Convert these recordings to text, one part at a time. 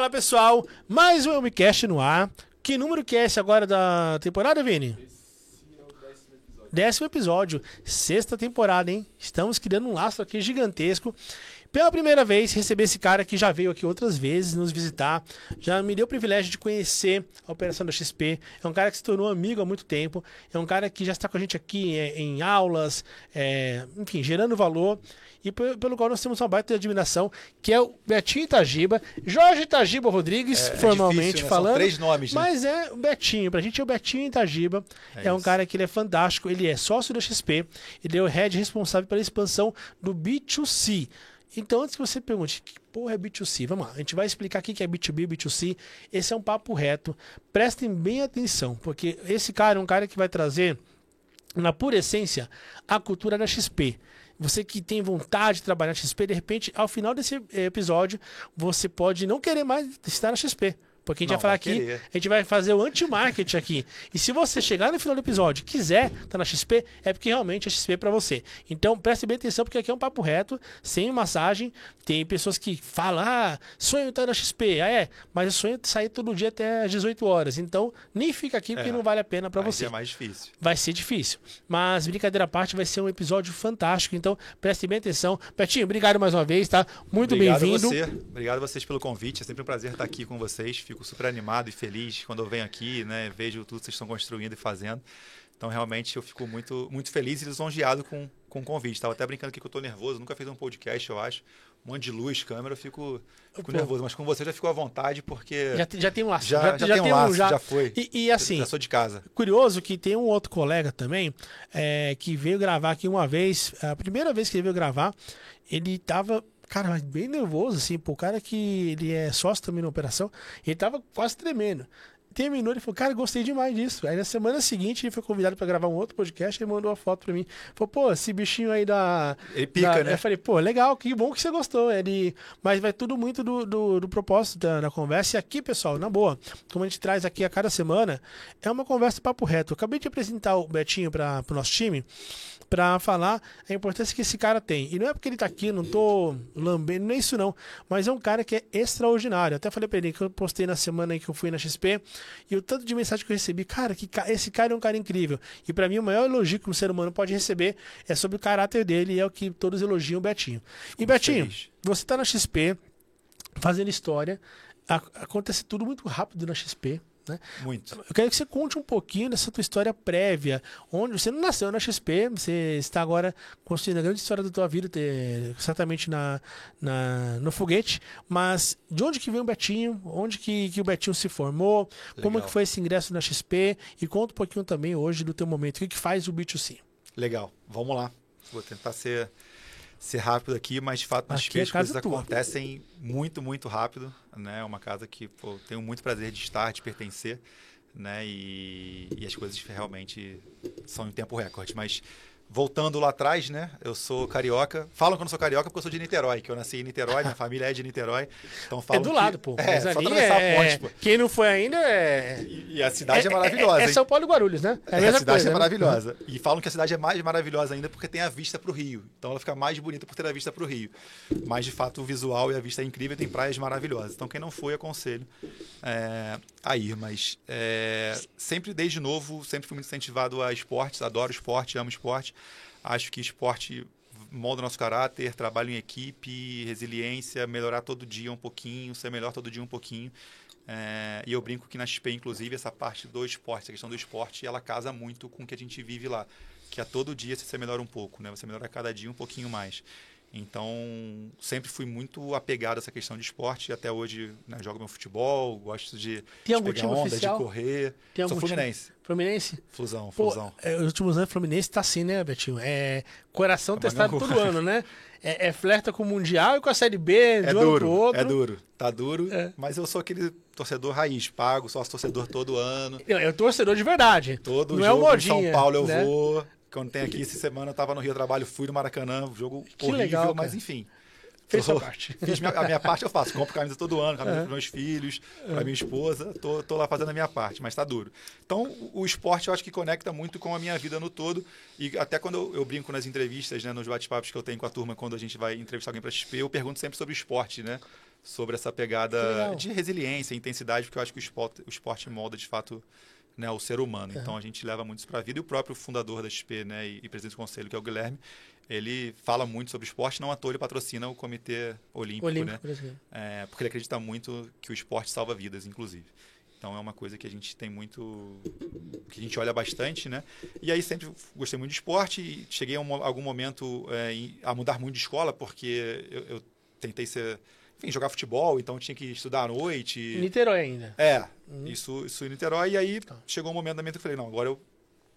Fala pessoal, mais um Elmicast no ar. Que número que é esse agora da temporada, Vini? Esse é o 10º episódio. 10º episódio, 6ª temporada, hein? Estamos criando um laço aqui gigantesco. Pela primeira vez, receber esse cara que já veio aqui outras vezes nos visitar. Já me deu o privilégio de conhecer a operação da XP. É um cara que se tornou amigo há muito tempo. É um cara que já está com a gente aqui em aulas, enfim, gerando valor. E pelo qual nós temos uma baita de admiração, que é o Betinho Itagiba. Jorge Itagiba Rodrigues, formalmente difícil, né? falando. São 3 nomes, né? Mas é o Betinho. Pra gente é o Betinho Itagiba. É um cara que ele é fantástico. Ele é sócio da XP. Ele é o head responsável pela expansão do B2C. Então, antes que você pergunte, que porra é B2C? Vamos lá, a gente vai explicar o que é B2B, B2C. Esse é um papo reto. Prestem bem atenção, porque esse cara é um cara que vai trazer, na pura essência, a cultura da XP. Você que tem vontade de trabalhar na XP, de repente, ao final desse episódio, você pode não querer mais estar na XP. Porque a gente vai falar aqui, a gente vai fazer o anti-marketing aqui. E se você chegar no final do episódio e quiser estar na XP, é porque realmente a XP é para você. Então preste bem atenção, porque aqui é um papo reto, sem massagem. Tem pessoas que falam, sonho estar na XP. Mas eu sonho sair todo dia até às 18 horas. Então nem fica aqui porque não vale a pena para você. É mais difícil. Vai ser difícil. Mas brincadeira à parte, vai ser um episódio fantástico. Então preste bem atenção. Betinho, obrigado mais uma vez, tá? Muito bem-vindo. Obrigado a vocês pelo convite. É sempre um prazer estar aqui com vocês. Fico super animado e feliz quando eu venho aqui, né? Vejo tudo que vocês estão construindo e fazendo. Então, realmente, eu fico muito, muito feliz e lisonjeado com o convite. Estava até brincando aqui que eu estou nervoso. Nunca fiz um podcast, eu acho. Um monte de luz, câmera, eu fico nervoso. Mas com você já ficou à vontade, porque... Já tem um laço. Já tem um laço, já foi. E assim... Já sou de casa. Curioso que tem um outro colega também, que veio gravar aqui uma vez. A primeira vez que ele veio gravar, ele tava... Cara, bem nervoso, assim, pô, o cara que ele é sócio também na operação, ele tava quase tremendo. Terminou, ele falou, cara, gostei demais disso. Aí na semana seguinte ele foi convidado para gravar um outro podcast, ele mandou uma foto para mim. Falou, pô, esse bichinho aí Ele pica, né? Eu falei, pô, legal, que bom que você gostou. Mas vai tudo muito do propósito da conversa. E aqui, pessoal, na boa, como a gente traz aqui a cada semana, é uma conversa papo reto. Eu acabei de apresentar o Betinho para o nosso time, para falar a importância que esse cara tem. E não é porque ele tá aqui, não tô lambendo, não é isso não. Mas é um cara que é extraordinário. Eu até falei pra ele que eu postei na semana aí que eu fui na XP, e o tanto de mensagem que eu recebi, cara, esse cara é um cara incrível. E pra mim o maior elogio que um ser humano pode receber é sobre o caráter dele, e é o que todos elogiam o Betinho. E Betinho, você tá na XP, fazendo história, acontece tudo muito rápido na XP. Né? Muito. Eu quero que você conte um pouquinho dessa tua história prévia, onde você não nasceu na XP, você está agora construindo a grande história da tua vida, certamente no foguete, mas de onde que veio o Betinho, onde que o Betinho se formou, como que foi esse ingresso na XP, e conta um pouquinho também hoje do teu momento, o que faz o B2C. Legal, vamos lá. Vou tentar ser rápido aqui, mas de fato nas XP as coisas acontecem muito, muito rápido, né? É uma casa que tenho muito prazer de estar, de pertencer, né? E as coisas realmente são em tempo recorde. Mas voltando lá atrás, né? Eu sou carioca. Falam que eu não sou carioca porque eu sou de Niterói, que eu nasci em Niterói, minha família é de Niterói. Então falam do lado, pô. Mas só atravessar a ponte, pô. Quem não foi ainda é... E a cidade é maravilhosa. É São Paulo e Guarulhos, né? A cidade coisa, é maravilhosa. Né? E falam que a cidade é mais maravilhosa ainda porque tem a vista para o Rio. Então ela fica mais bonita por ter a vista para o Rio. Mas, de fato, o visual e a vista é incrível e tem praias maravilhosas. Então, quem não foi, aconselho a ir. Mas sempre, desde novo, sempre fui muito incentivado a esportes. Adoro esporte, amo esporte. Acho que esporte molda o nosso caráter, trabalho em equipe, resiliência, melhorar todo dia um pouquinho, ser melhor todo dia um pouquinho. E eu brinco que na XP, inclusive, essa parte do esporte, a questão do esporte, ela casa muito com o que a gente vive lá. Que a todo dia você melhora um pouco, né? Você melhora a cada dia um pouquinho mais. Então, sempre fui muito apegado a essa questão de esporte. E até hoje, né, jogo meu futebol, gosto de pegar onda, oficial? De correr. Sou Fluminense. Fluminense? Flusão. Os últimos anos, Fluminense tá assim, né, Betinho? Coração testado todo ano, né? Flerta com o Mundial e com a Série B, de um ano pro outro. É duro. Tá duro, mas eu sou aquele torcedor raiz, pago, sócio torcedor todo ano. Eu torcedor de verdade. Todo não jogo é o modinha, em São Paulo eu né? vou. Quando tem aqui, essa semana eu tava no Rio Trabalho, fui no Maracanã, jogo horrível, legal, mas enfim. Fez sua parte. A minha parte eu faço. Compro camisa todo ano, camisa para meus filhos, para minha esposa. Tô lá fazendo a minha parte, mas tá duro. Então, o esporte eu acho que conecta muito com a minha vida no todo. E até quando eu brinco nas entrevistas, né, nos bate-papos que eu tenho com a turma, quando a gente vai entrevistar alguém para XP, eu pergunto sempre sobre o esporte, né? sobre essa pegada de resiliência, intensidade, porque eu acho que o esporte molda, de fato, né, o ser humano. Então, a gente leva muito isso para a vida. E o próprio fundador da XP, né, e presidente do conselho, que é o Guilherme, ele fala muito sobre esporte, não à toa ele patrocina o Comitê Olímpico, né? Porque ele acredita muito que o esporte salva vidas, inclusive. Então, é uma coisa que a gente tem muito... que a gente olha bastante, né? E aí, sempre gostei muito de esporte e cheguei a algum momento a mudar muito de escola, porque eu tentei enfim, jogar futebol, então eu tinha que estudar à noite. Em Niterói ainda? Isso em Niterói. E aí, chegou um momento da minha vida que eu falei, não, agora eu,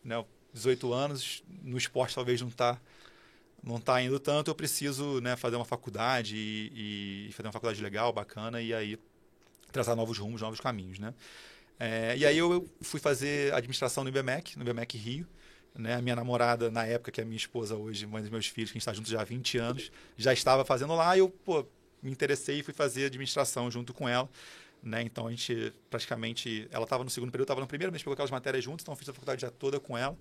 né, 18 anos, no esporte talvez não tá indo tanto, eu preciso, né, fazer uma faculdade e fazer uma faculdade legal, bacana, e aí traçar novos rumos, novos caminhos, né? E aí eu fui fazer administração no IBMEC Rio, né? A minha namorada, na época, que é minha esposa hoje, mãe dos meus filhos, que a gente está juntos já há 20 anos, já estava fazendo lá, e eu, me interessei e fui fazer administração junto com ela, né? Então, a gente praticamente... Ela estava no segundo período, eu estava no primeiro, mas pegou aquelas matérias juntos, então eu fiz a faculdade já toda com ela.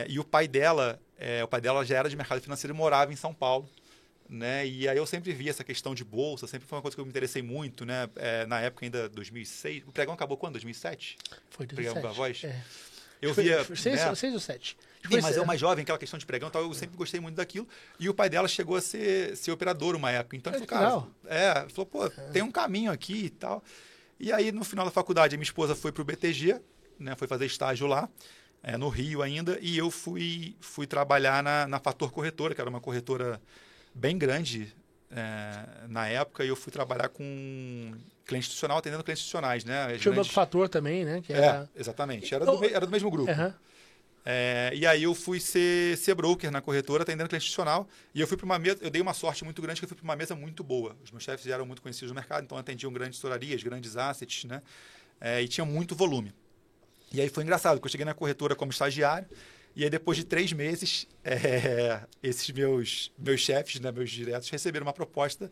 E o pai dela já era de mercado financeiro e morava em São Paulo, né? E aí eu sempre vi essa questão de bolsa, sempre foi uma coisa que eu me interessei muito, né? Na época ainda 2006, o pregão acabou quando? 2007? Foi 2007. Pregão da Voz? Eu via... 6 ou 7? Sim, mas eu mais jovem, aquela questão de pregão, eu sempre gostei muito daquilo. E o pai dela chegou a ser operador uma época. Então ele falou, cara, falou, tem um caminho aqui e tal. E aí, no final da faculdade, a minha esposa foi para o BTG, né? Foi fazer estágio lá, no Rio ainda, e eu fui trabalhar na Fator Corretora, que era uma corretora bem grande na época, e eu fui trabalhar com cliente institucional, atendendo clientes institucionais, né? Tinha o Banco Fator também, né? Exatamente. Era do mesmo grupo. E aí eu fui ser broker na corretora, atendendo cliente institucional, e eu fui para uma mesa, eu dei uma sorte muito grande, que eu fui para uma mesa muito boa. Os meus chefes eram muito conhecidos no mercado, então atendiam grandes estourarias, grandes assets, né? E tinha muito volume. E aí foi engraçado, porque eu cheguei na corretora como estagiário, e aí depois de 3 meses, esses meus chefes, né, meus diretos, receberam uma proposta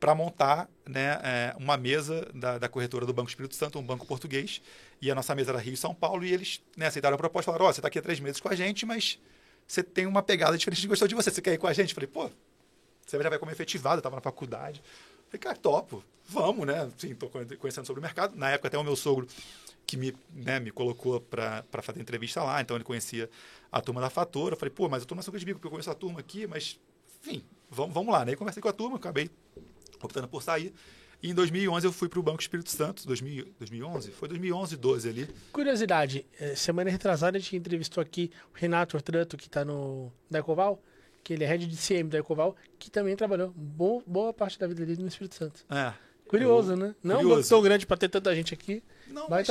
para montar, né, uma mesa da corretora do Banco Espírito Santo, um banco português, e a nossa mesa era Rio e São Paulo, e eles, né, aceitaram a proposta, falaram, você está aqui há 3 meses com a gente, mas você tem uma pegada diferente, a gente gostou de você quer ir com a gente? Eu falei, você já vai como efetivado, eu estava na faculdade. Eu falei, cara, topo, vamos, né? Sim, estou conhecendo sobre o mercado. Na época, até o meu sogro, que me colocou para fazer entrevista lá, então ele conhecia a turma da Fator. Eu falei, mas eu estou na sombra de bico, porque eu conheço a turma aqui, mas, enfim, vamos lá. Né? Aí conversei com a turma, acabei optando por sair. E em 2011 eu fui para o Banco Espírito Santo, 2011? Foi 2011, 12 ali. Curiosidade, semana retrasada a gente entrevistou aqui o Renato Ortrato, que está da Ecoval, que ele é head de CM da Ecoval, que também trabalhou boa parte da vida dele no Espírito Santo. Curioso, né? Não é um banco tão grande para ter tanta gente aqui. Não, mas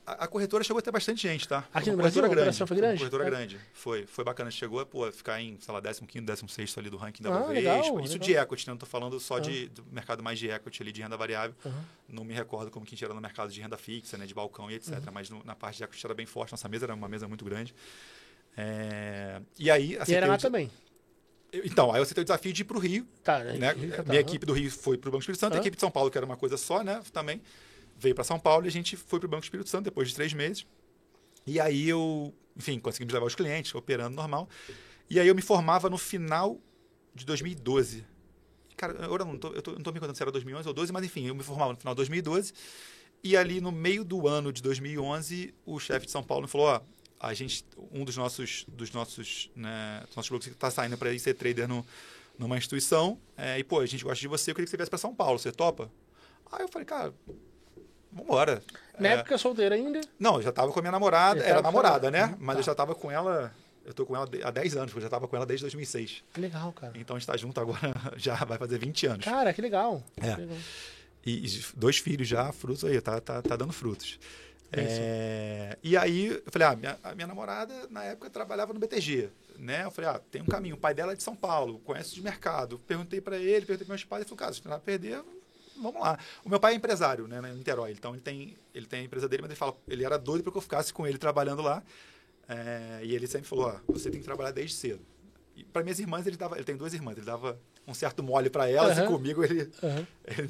a corretora chegou a ter bastante gente, tá? Aqui no Brasil, a operação foi grande? Corretora grande. Foi bacana. Chegou a ficar em, sei lá, 15º, 16º ali do ranking da Bovespa. Legal. De equity, né? Não tô falando só do mercado mais de equity ali, de renda variável. Não me recordo como que a gente era no mercado de renda fixa, né? De balcão e etc. Mas na parte de equity era bem forte. Nossa mesa era uma mesa muito grande. E aí... E era lá também? Então, aí eu aceitei o desafio de ir para o Rio. Né? Minha equipe do Rio foi para o Banco Espírito Santo, a equipe de São Paulo, que era uma coisa só, né? Também veio para São Paulo e a gente foi para o Banco Espírito Santo depois de 3 meses. E aí eu, enfim, conseguimos levar os clientes, operando normal. E aí eu me formava no final de 2012. Cara, agora eu não tô me contando se era 2011 ou 12, mas enfim, eu me formava no final de 2012. E ali no meio do ano de 2011, o chefe de São Paulo me falou, um dos nossos blocos está saindo para ir ser trader numa instituição, e a gente gosta de você, eu queria que você viesse para São Paulo, você topa? Aí eu falei, cara, vambora. Na época solteira ainda? Não, eu já estava com a minha namorada, era namorada, né? Mas eu já estava com ela, eu tô com ela há 10 anos, porque eu já estava com ela desde 2006. Que legal, cara. Então a gente está junto agora, já vai fazer 20 anos. Cara, que legal. Que legal. E 2 filhos já, frutos aí, tá dando frutos. E aí, eu falei, a minha namorada, na época, trabalhava no BTG, né? Eu falei, tem um caminho, o pai dela é de São Paulo, conhece de mercado. Perguntei para ele, perguntei para meus pais, ele falou, cara, se não vai perder, vamos lá. O meu pai é empresário, né, em Niterói, então ele tem a empresa dele, mas ele fala, ele era doido para que eu ficasse com ele trabalhando lá, e ele sempre falou, você tem que trabalhar desde cedo. E para minhas irmãs, ele tem 2 irmãs, ele dava um certo mole para elas, e comigo ele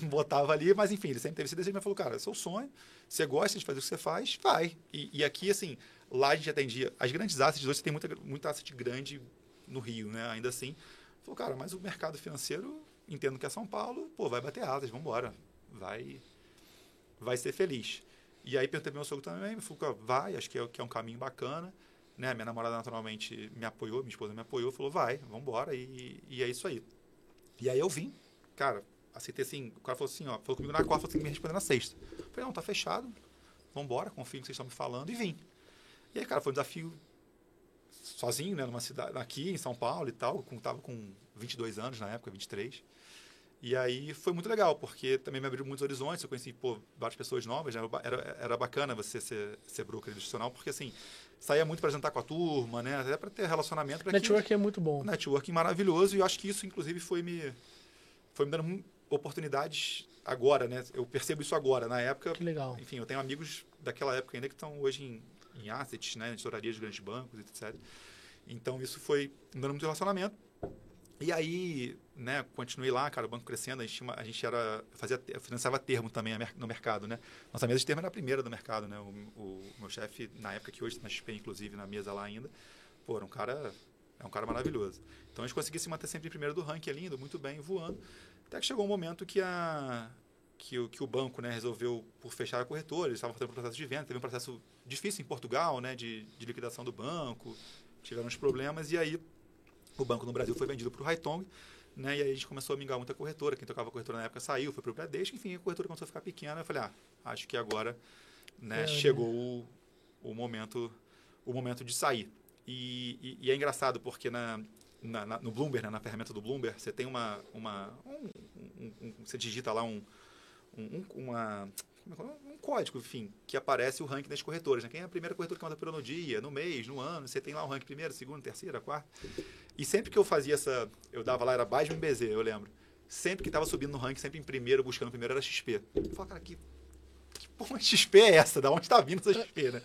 me botava ali, mas enfim, ele sempre teve esse desejo, mas falou, cara, é seu sonho, você gosta de fazer o que você faz, vai. E aqui, assim, lá a gente atendia, as grandes assets, hoje você tem muita asset grande no Rio, né, ainda assim. Falou, cara, mas o mercado financeiro entendo que é São Paulo, pô, vai bater asas, vamos embora. Vai ser feliz. E aí perguntei pro meu sogro também, me falou, vai, acho que é um caminho bacana. Né? Minha namorada naturalmente me apoiou, minha esposa me apoiou, falou, vai, vamos embora, e é isso aí. E aí eu vim, cara, aceitei assim, o cara falou assim, ó, falou comigo na quarta, falou assim, me responder na sexta. Eu falei, não, tá fechado, vamos embora, confio no que vocês estão me falando, e vim. E aí, cara, foi um desafio sozinho, né, numa cidade, aqui em São Paulo e tal, tava com 22 anos na época, 23. E aí foi muito legal, porque também me abriu muitos horizontes, eu conheci, pô, várias pessoas novas, né? Era bacana você ser broker institucional, porque assim, saía muito para jantar com a turma, né? Até para ter relacionamento. Network é muito bom. Networking maravilhoso, e eu acho que isso, inclusive, foi me dando oportunidades agora, né? Eu percebo isso agora. Na época, que legal. Enfim, eu tenho amigos daquela época ainda que estão hoje em assets, né? Editoraria de grandes bancos, etc. Então, isso foi me dando muito relacionamento. E aí, né, continuei lá, cara, o banco crescendo, a gente financiava termo também no mercado, né? Nossa mesa de termo era a primeira do mercado, né? O meu chefe, na época que hoje na XP, inclusive, na mesa lá ainda, pô, é um cara maravilhoso. Então a gente conseguia se manter sempre em primeiro do ranking ali, indo muito bem, voando. Até que chegou um momento que o banco, né, resolveu por fechar a corretora, eles estavam fazendo um processo de venda, teve um processo difícil em Portugal, né, de liquidação do banco, tiveram uns problemas, e aí o banco no Brasil foi vendido para o Haitong, né? E aí a gente começou a mingar muita corretora. Quem tocava corretora na época saiu, foi para o Bradesco. Enfim, a corretora começou a ficar pequena. Eu falei, acho que agora, né, chegou o momento de sair. E é engraçado porque no Bloomberg, né, na ferramenta do Bloomberg, você tem você digita lá um código, enfim, que aparece o ranking das corretoras, né? Quem é a primeira corretora que manda pelo no dia, no mês, no ano, você tem lá o ranking primeira, segunda, terceira, quarta. E sempre que eu fazia eu dava lá, era Basman BZ, eu lembro. Sempre que estava subindo no ranking, sempre em primeiro, buscando primeiro, era XP. Eu falava, cara, que porra de XP é essa? Da onde está vindo essa XP, né?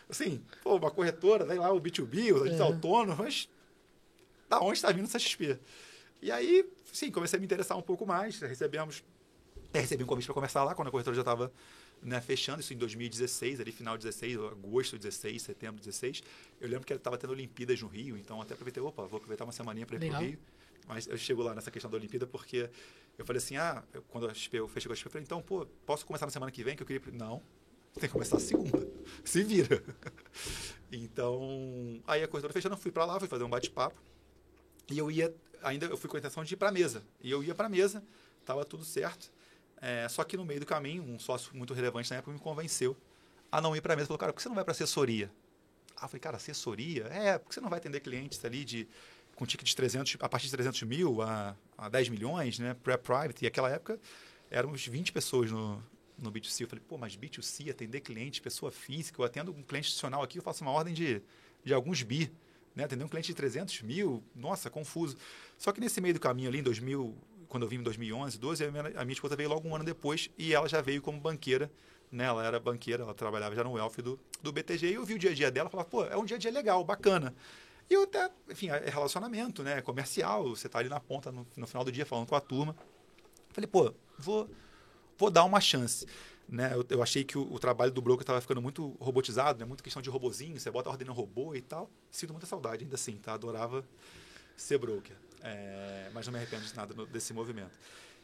Assim, pô, uma corretora, daí lá o B2B, o agente autônomo, mas da onde está vindo essa XP? E aí, sim, comecei a me interessar um pouco mais, recebi um convite para começar lá, quando a corretora já estava, né, fechando, isso em 2016, ali final de 16, agosto de 16, setembro de 16. Eu lembro que estava tendo Olimpíadas no Rio, então até aproveitei, vou aproveitar uma semaninha para ir para o Rio. Mas eu chego lá nessa questão da Olimpíada porque eu falei assim, quando eu fechei com a XP, eu falei, então, pô, posso começar na semana que vem, que eu queria... Não, tem que começar segunda, se vira. Então, aí a corretora fechando, eu fui para lá, fui fazer um bate-papo, e eu fui com a intenção de ir para a mesa, e eu ia para a mesa, estava tudo certo. Só que no meio do caminho, um sócio muito relevante na época me convenceu a não ir para a mesa. Falou, cara, por que você não vai para assessoria? Eu falei, cara, assessoria? Porque você não vai atender clientes ali com ticket de 300, a partir de 300 mil a 10 milhões, né? Private. E naquela época éramos 20 pessoas no B2C. Eu falei, pô, mas B2C, atender cliente, pessoa física, eu atendo um cliente institucional aqui, eu faço uma ordem de alguns bi. Né? Atender um cliente de 300 mil, nossa, confuso. Só que nesse meio do caminho ali, em 2000... Quando eu vim em 2011, 12, a minha esposa veio logo um ano depois e ela já veio como banqueira, né? Ela era banqueira, ela trabalhava já no Wealth do BTG, e eu vi o dia a dia dela e falava, pô, é um dia a dia legal, bacana. E eu até, enfim, é relacionamento, né? Comercial, você tá ali na ponta no final do dia falando com a turma. Falei, pô, vou dar uma chance. Né? Eu achei que o trabalho do broker estava ficando muito robotizado, né? Muita questão de robozinho, você bota a ordem no robô e tal. Sinto muita saudade ainda assim, tá? Adorava ser broker. Mas não me arrependo de nada desse movimento.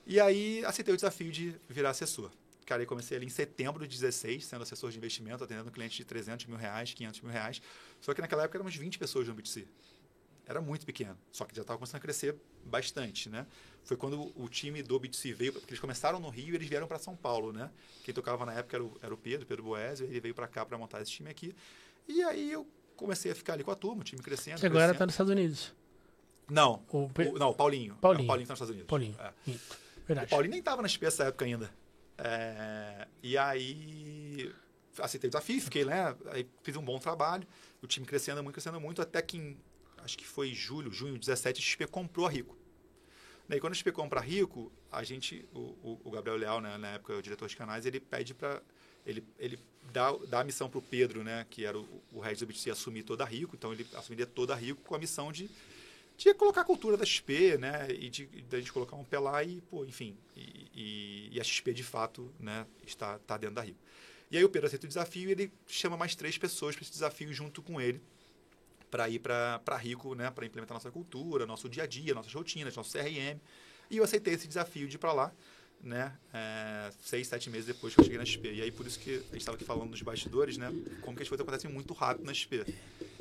E aí aceitei o desafio de virar assessor. Cara, eu comecei ali em setembro de 16, sendo assessor de investimento, atendendo clientes de 300 mil reais, 500 mil reais. Só que naquela época éramos 20 pessoas no B2C. Era muito pequeno, só que já estava começando a crescer bastante, né? Foi quando o time do B2C veio, porque eles começaram no Rio e eles vieram para São Paulo, né? Quem tocava na época era o Pedro Boésio, ele veio para cá para montar esse time aqui. E aí eu comecei a ficar ali com a turma, o time crescendo. Você agora está nos Estados Unidos. Não, o Paulinho. Paulinho. O Paulinho está nos Estados Unidos. Paulinho. Verdade. O Paulinho nem estava na XP nessa época ainda. E aí aceitei o desafio, fiquei, né? Aí fiz um bom trabalho, o time crescendo muito, até que acho que foi junho de 17, a XP comprou a Rico. Daí quando a XP compra a Rico, o Gabriel Leal, né, na época o diretor de canais, ele pede para ele dá a missão para o Pedro, né, que era o head do BTC, assumir toda a Rico. Então ele assumiria toda a Rico com a missão de colocar a cultura da XP, né, e de a gente colocar um pé lá e, pô, enfim, e a XP de fato, né, está dentro da Rico. E aí o Pedro aceita o desafio e ele chama mais 3 pessoas para esse desafio junto com ele, para ir para a Rico, né, para implementar nossa cultura, nosso dia a dia, nossas rotinas, nosso CRM. E eu aceitei esse desafio de ir para lá, né? 6, 7 meses depois que eu cheguei na XP. E aí, por isso que a gente estava aqui falando dos bastidores, né? Como que as coisas acontecem muito rápido na XP.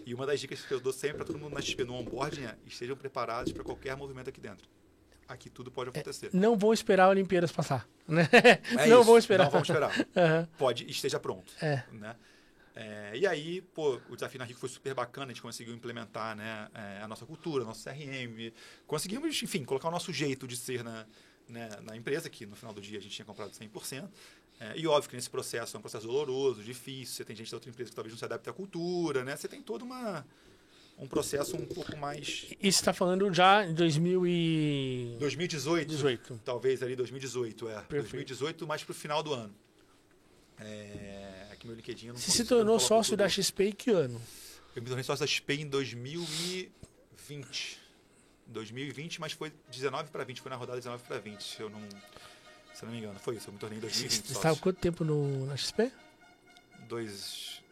E uma das dicas que eu dou sempre para todo mundo na XP no onboarding é: estejam preparados para qualquer movimento aqui dentro. Aqui tudo pode acontecer. Não vou esperar a Olimpíadas passar, né? Não vou esperar. Não vamos esperar. Uhum. Esteja pronto. Né? E aí, pô, o desafio na Rico foi super bacana, a gente conseguiu implementar, né, a nossa cultura, nosso CRM, conseguimos, enfim, colocar o nosso jeito de ser na empresa, que no final do dia a gente tinha comprado 100%. E óbvio que nesse processo é um processo doloroso, difícil, você tem gente da outra empresa que talvez não se adapte à cultura, né? Você tem todo um processo um pouco mais... Isso você está falando já em 2018. Talvez ali 2018, Perfeito. 2018, mais pro final do ano. Aqui meu LinkedIn... Você se tornou sócio da XP em que ano? Eu me tornei sócio da XP em 2020. 2020, mas foi 19 para 20, foi na rodada 19 para 20, se eu não me engano. Foi isso, eu me tornei em 2020 Você estava quanto tempo na XP?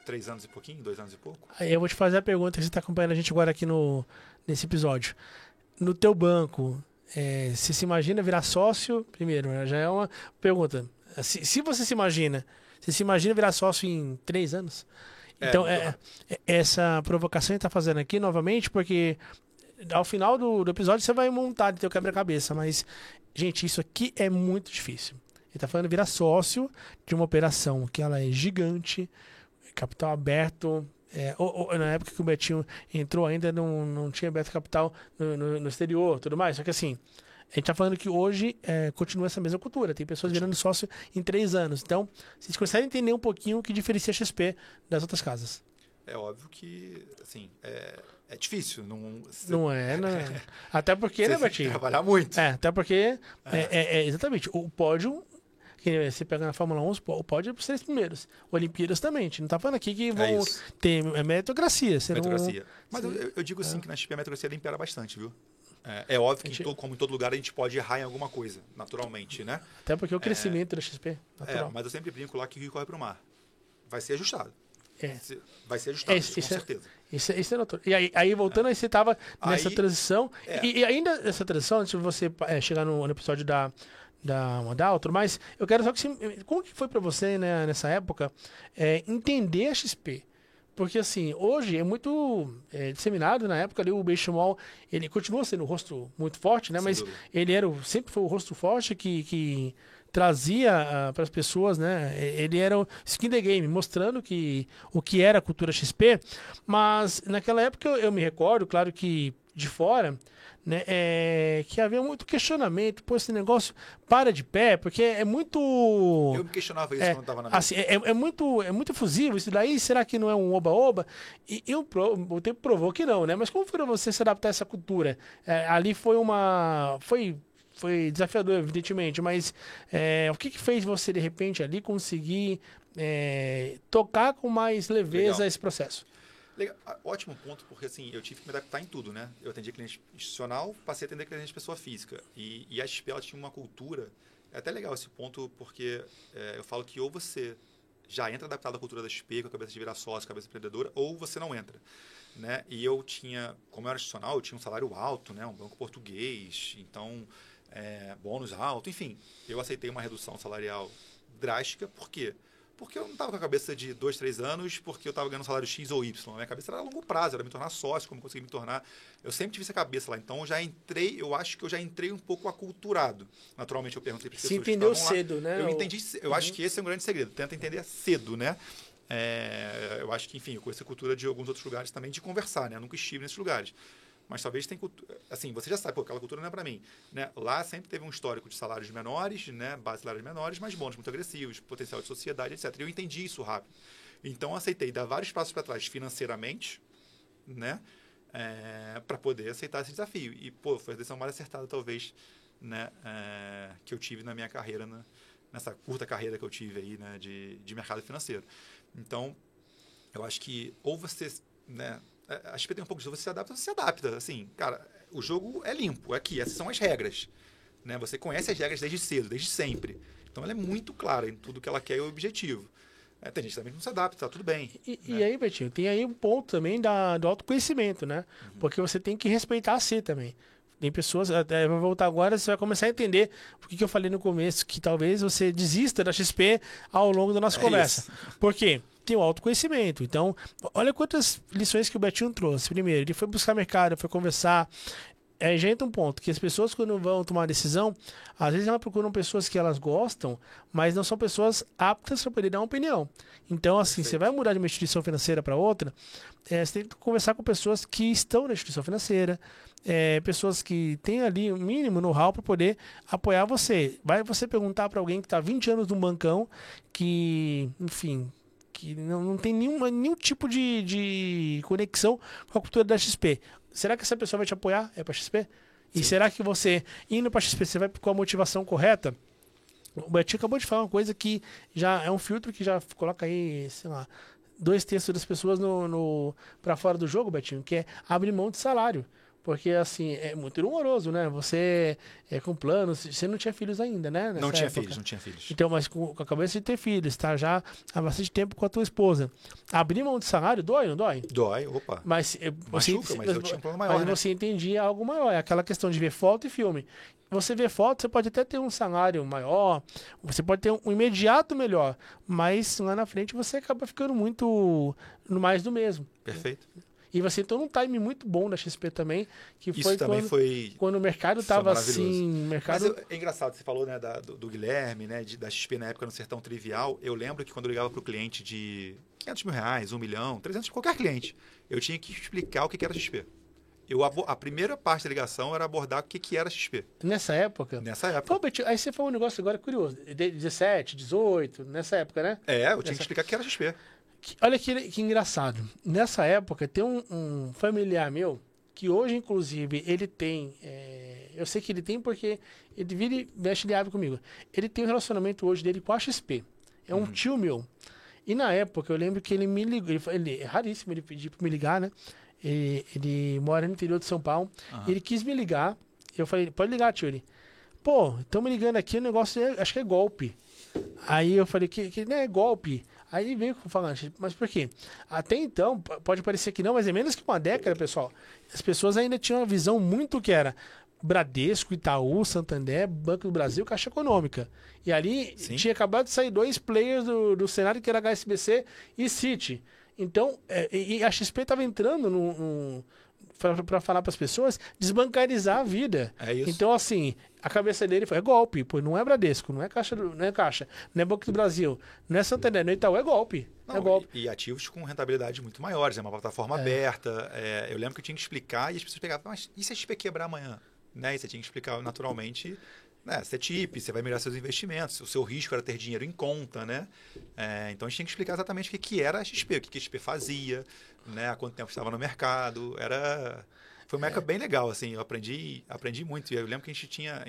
3 anos e pouquinho, 2 anos e pouco. Aí eu vou te fazer a pergunta que você está acompanhando a gente agora aqui nesse episódio. No teu banco, você se imagina virar sócio? Primeiro, né? Já é uma pergunta. Se você se imagina virar sócio em 3 anos? Então, essa provocação que a gente está fazendo aqui novamente, porque ao final do episódio você vai montar de teu quebra-cabeça, mas, gente, isso aqui é muito difícil. Ele está falando virar sócio de uma operação que ela é gigante, capital aberto. Na época que o Betinho entrou ainda não tinha aberto capital no exterior, tudo mais. Só que assim, a gente está falando que hoje continua essa mesma cultura. Tem pessoas virando sócio em 3 anos. Então, vocês conseguem entender um pouquinho o que diferencia a XP das outras casas. É óbvio que, assim, é difícil. Não é. Até porque, né, Betinho? Trabalhar muito. Até porque, exatamente, o pódio, que você pega na Fórmula 1, o pódio é para os 3 primeiros. Olimpíadas também. A gente não está falando aqui que vão ter meritocracia. Meritocracia. Mas eu digo assim que na XP a meritocracia impera bastante, viu? É óbvio que, como em todo lugar, a gente pode errar em alguma coisa, naturalmente, né? Até porque o crescimento da XP, natural. Mas eu sempre brinco lá que o rio corre para o mar. Vai ser ajustado. Vai ser ajustado, com certeza. Isso é natural. E aí voltando, aí você estava nessa transição. E ainda essa transição, antes de você chegar no episódio da Modal, mas eu quero só que como que foi para você, né, nessa época, entender a XP? Porque, assim, hoje é muito disseminado. Na época ali, o Benchimol, ele continua sendo um rosto muito forte, né? Mas ele sempre foi o rosto forte que trazia para as pessoas, né? Ele era o skin the game, mostrando o que era a cultura XP. Mas, naquela época, eu me recordo, claro que de fora, né, que havia muito questionamento. Pô, esse negócio para de pé, porque é muito... Eu me questionava isso quando estava na mesa. Assim, é muito efusivo isso daí. Será que não é um oba-oba? E o tempo provou que não, né? Mas como foi você se adaptar a essa cultura? Ali foi foi desafiador, evidentemente, mas o que fez você, de repente, ali conseguir tocar com mais leveza esse processo? Legal. Ótimo ponto, porque assim, eu tive que me adaptar em tudo, né? Eu atendi cliente institucional, passei a atender cliente pessoa física. E a XP, ela tinha uma cultura... É até legal esse ponto, porque eu falo que ou você já entra adaptado à cultura da XP, com a cabeça de virar sócio, cabeça empreendedora, ou você não entra. Né? E eu tinha, como eu era institucional, eu tinha um salário alto, né? Um banco português, então, bônus alto, enfim. Eu aceitei uma redução salarial drástica, por quê? Porque eu não estava com a cabeça de 2, 3 anos, porque eu estava ganhando salário X ou Y. A minha cabeça era a longo prazo, era me tornar sócio, como conseguir me tornar. Eu sempre tive essa cabeça lá. Então, eu acho que eu já entrei um pouco aculturado. Naturalmente, eu perguntei para as pessoas que estavam lá. Se entendeu cedo, né? Eu acho que esse é um grande segredo. Tenta entender cedo, né? Eu acho que, enfim, eu conheço a cultura de alguns outros lugares também de conversar, né? Eu nunca estive nesses lugares. Mas talvez tem cultura... Assim, você já sabe, aquela cultura não é para mim. Né? Lá sempre teve um histórico de salários menores, né? Base de salários menores, mas bônus muito agressivos, potencial de sociedade, etc. E eu entendi isso rápido. Então, aceitei dar vários passos para trás financeiramente, né? Para poder aceitar esse desafio. E, foi a decisão mais acertada, talvez, né? Que eu tive na minha carreira, nessa curta carreira que eu tive aí, né? De mercado financeiro. Então, eu acho que ou você... né? A XP tem um pouco de... Você se adapta. Assim, cara, o jogo é limpo. Aqui, essas são as regras. Né? Você conhece as regras desde cedo, desde sempre. Então, ela é muito clara em tudo que ela quer e o objetivo. Tem gente também que não se adapta, tá tudo bem. E aí, Betinho, tem aí um ponto também do autoconhecimento, né? Porque você tem que respeitar a si também. Tem pessoas, até eu vou voltar agora, você vai começar a entender por que eu falei no começo que talvez você desista da XP ao longo da nossa conversa. Isso. Por quê? Tem o autoconhecimento. Então, olha quantas lições que o Betinho trouxe. Primeiro, ele foi buscar mercado, foi conversar. Aí já entra um ponto, que as pessoas quando vão tomar uma decisão, às vezes elas procuram pessoas que elas gostam, mas não são pessoas aptas para poder dar uma opinião. Então, assim, você vai mudar de uma instituição financeira para outra, você tem que conversar com pessoas que estão na instituição financeira, pessoas que têm ali o mínimo know-how para poder apoiar você. Vai você perguntar para alguém que está 20 anos num bancão, que, enfim, que não tem nenhum tipo de conexão com a cultura da XP. Será que essa pessoa vai te apoiar? É para XP? E Sim. será que você, indo para XP, você vai com a motivação correta? O Betinho acabou de falar uma coisa que já é um filtro que já coloca aí, sei lá, 2/3 das pessoas para fora do jogo, Betinho, que é abrir mão de salário. Porque, assim, é muito rumoroso, né? Você com planos... Você não tinha filhos ainda, né? Não tinha filhos. Então, mas com a cabeça de ter filhos, tá já há bastante tempo com a tua esposa. Abrir mão de salário dói, não dói? Dói, opa. Mas, Machuca, mas eu tinha um plano maior, mas né? você entendia algo maior. É aquela questão de ver foto e filme. Você vê foto, você pode até ter um salário maior, você pode ter um imediato melhor, mas lá na frente você acaba ficando muito no mais do mesmo. Perfeito. E você entrou num time muito bom da XP também, que Isso foi também quando o mercado Isso é estava maravilhoso. assim... Mercado... Mas é engraçado, você falou, né, do Guilherme, né, da XP na época não ser tão trivial. Eu lembro que quando eu ligava para o cliente de R$500 mil, 1 milhão, 300, qualquer cliente, eu tinha que explicar o que era XP. A primeira parte da ligação era abordar o que era XP. Nessa época? Nessa época. Pô, Betinho, aí você falou um negócio agora curioso. 17, 18, nessa época, né? Eu tinha que explicar o que era XP. Olha que engraçado. Nessa época, tem um familiar meu, que hoje, inclusive, ele tem... eu sei que ele tem porque ele vira e mexe, ele abre comigo. Ele tem um relacionamento hoje dele com a XP. É um tio meu. E na época, eu lembro que ele me ligou. Ele é raríssimo ele pedir para me ligar, né? Ele mora no interior de São Paulo. Ele quis me ligar. Eu falei, pode ligar, tio. Ele, pô, estão me ligando aqui, o negócio acho que é golpe. Aí eu falei, que não é golpe. Aí ele veio falando, mas por quê? Até então, pode parecer que não, mas é menos que uma década, pessoal. As pessoas ainda tinham uma visão muito que era Bradesco, Itaú, Santander, Banco do Brasil, Caixa Econômica. E ali tinha acabado de sair 2 players do cenário, que era HSBC e Citi. Então, e a XP estava entrando para falar para as pessoas, desbancarizar a vida. É isso. Então, assim, a cabeça dele foi, é golpe, pô, não é Bradesco, não é Caixa, não é Banco do Brasil, não é Santander, não é Itaú, é golpe. Não, é golpe. E ativos com rentabilidade muito maiores, é uma plataforma aberta. Eu lembro que eu tinha que explicar e as pessoas pegavam, mas e se a XP quebrar amanhã? Né? E você tinha que explicar naturalmente, né? Você é TIP, você vai melhorar seus investimentos, o seu risco era ter dinheiro em conta, né? Então a gente tinha que explicar exatamente o que era a XP, o que a XP fazia, né? Há quanto tempo estava no mercado. Foi uma época bem legal, assim, eu aprendi muito. E eu lembro que a gente tinha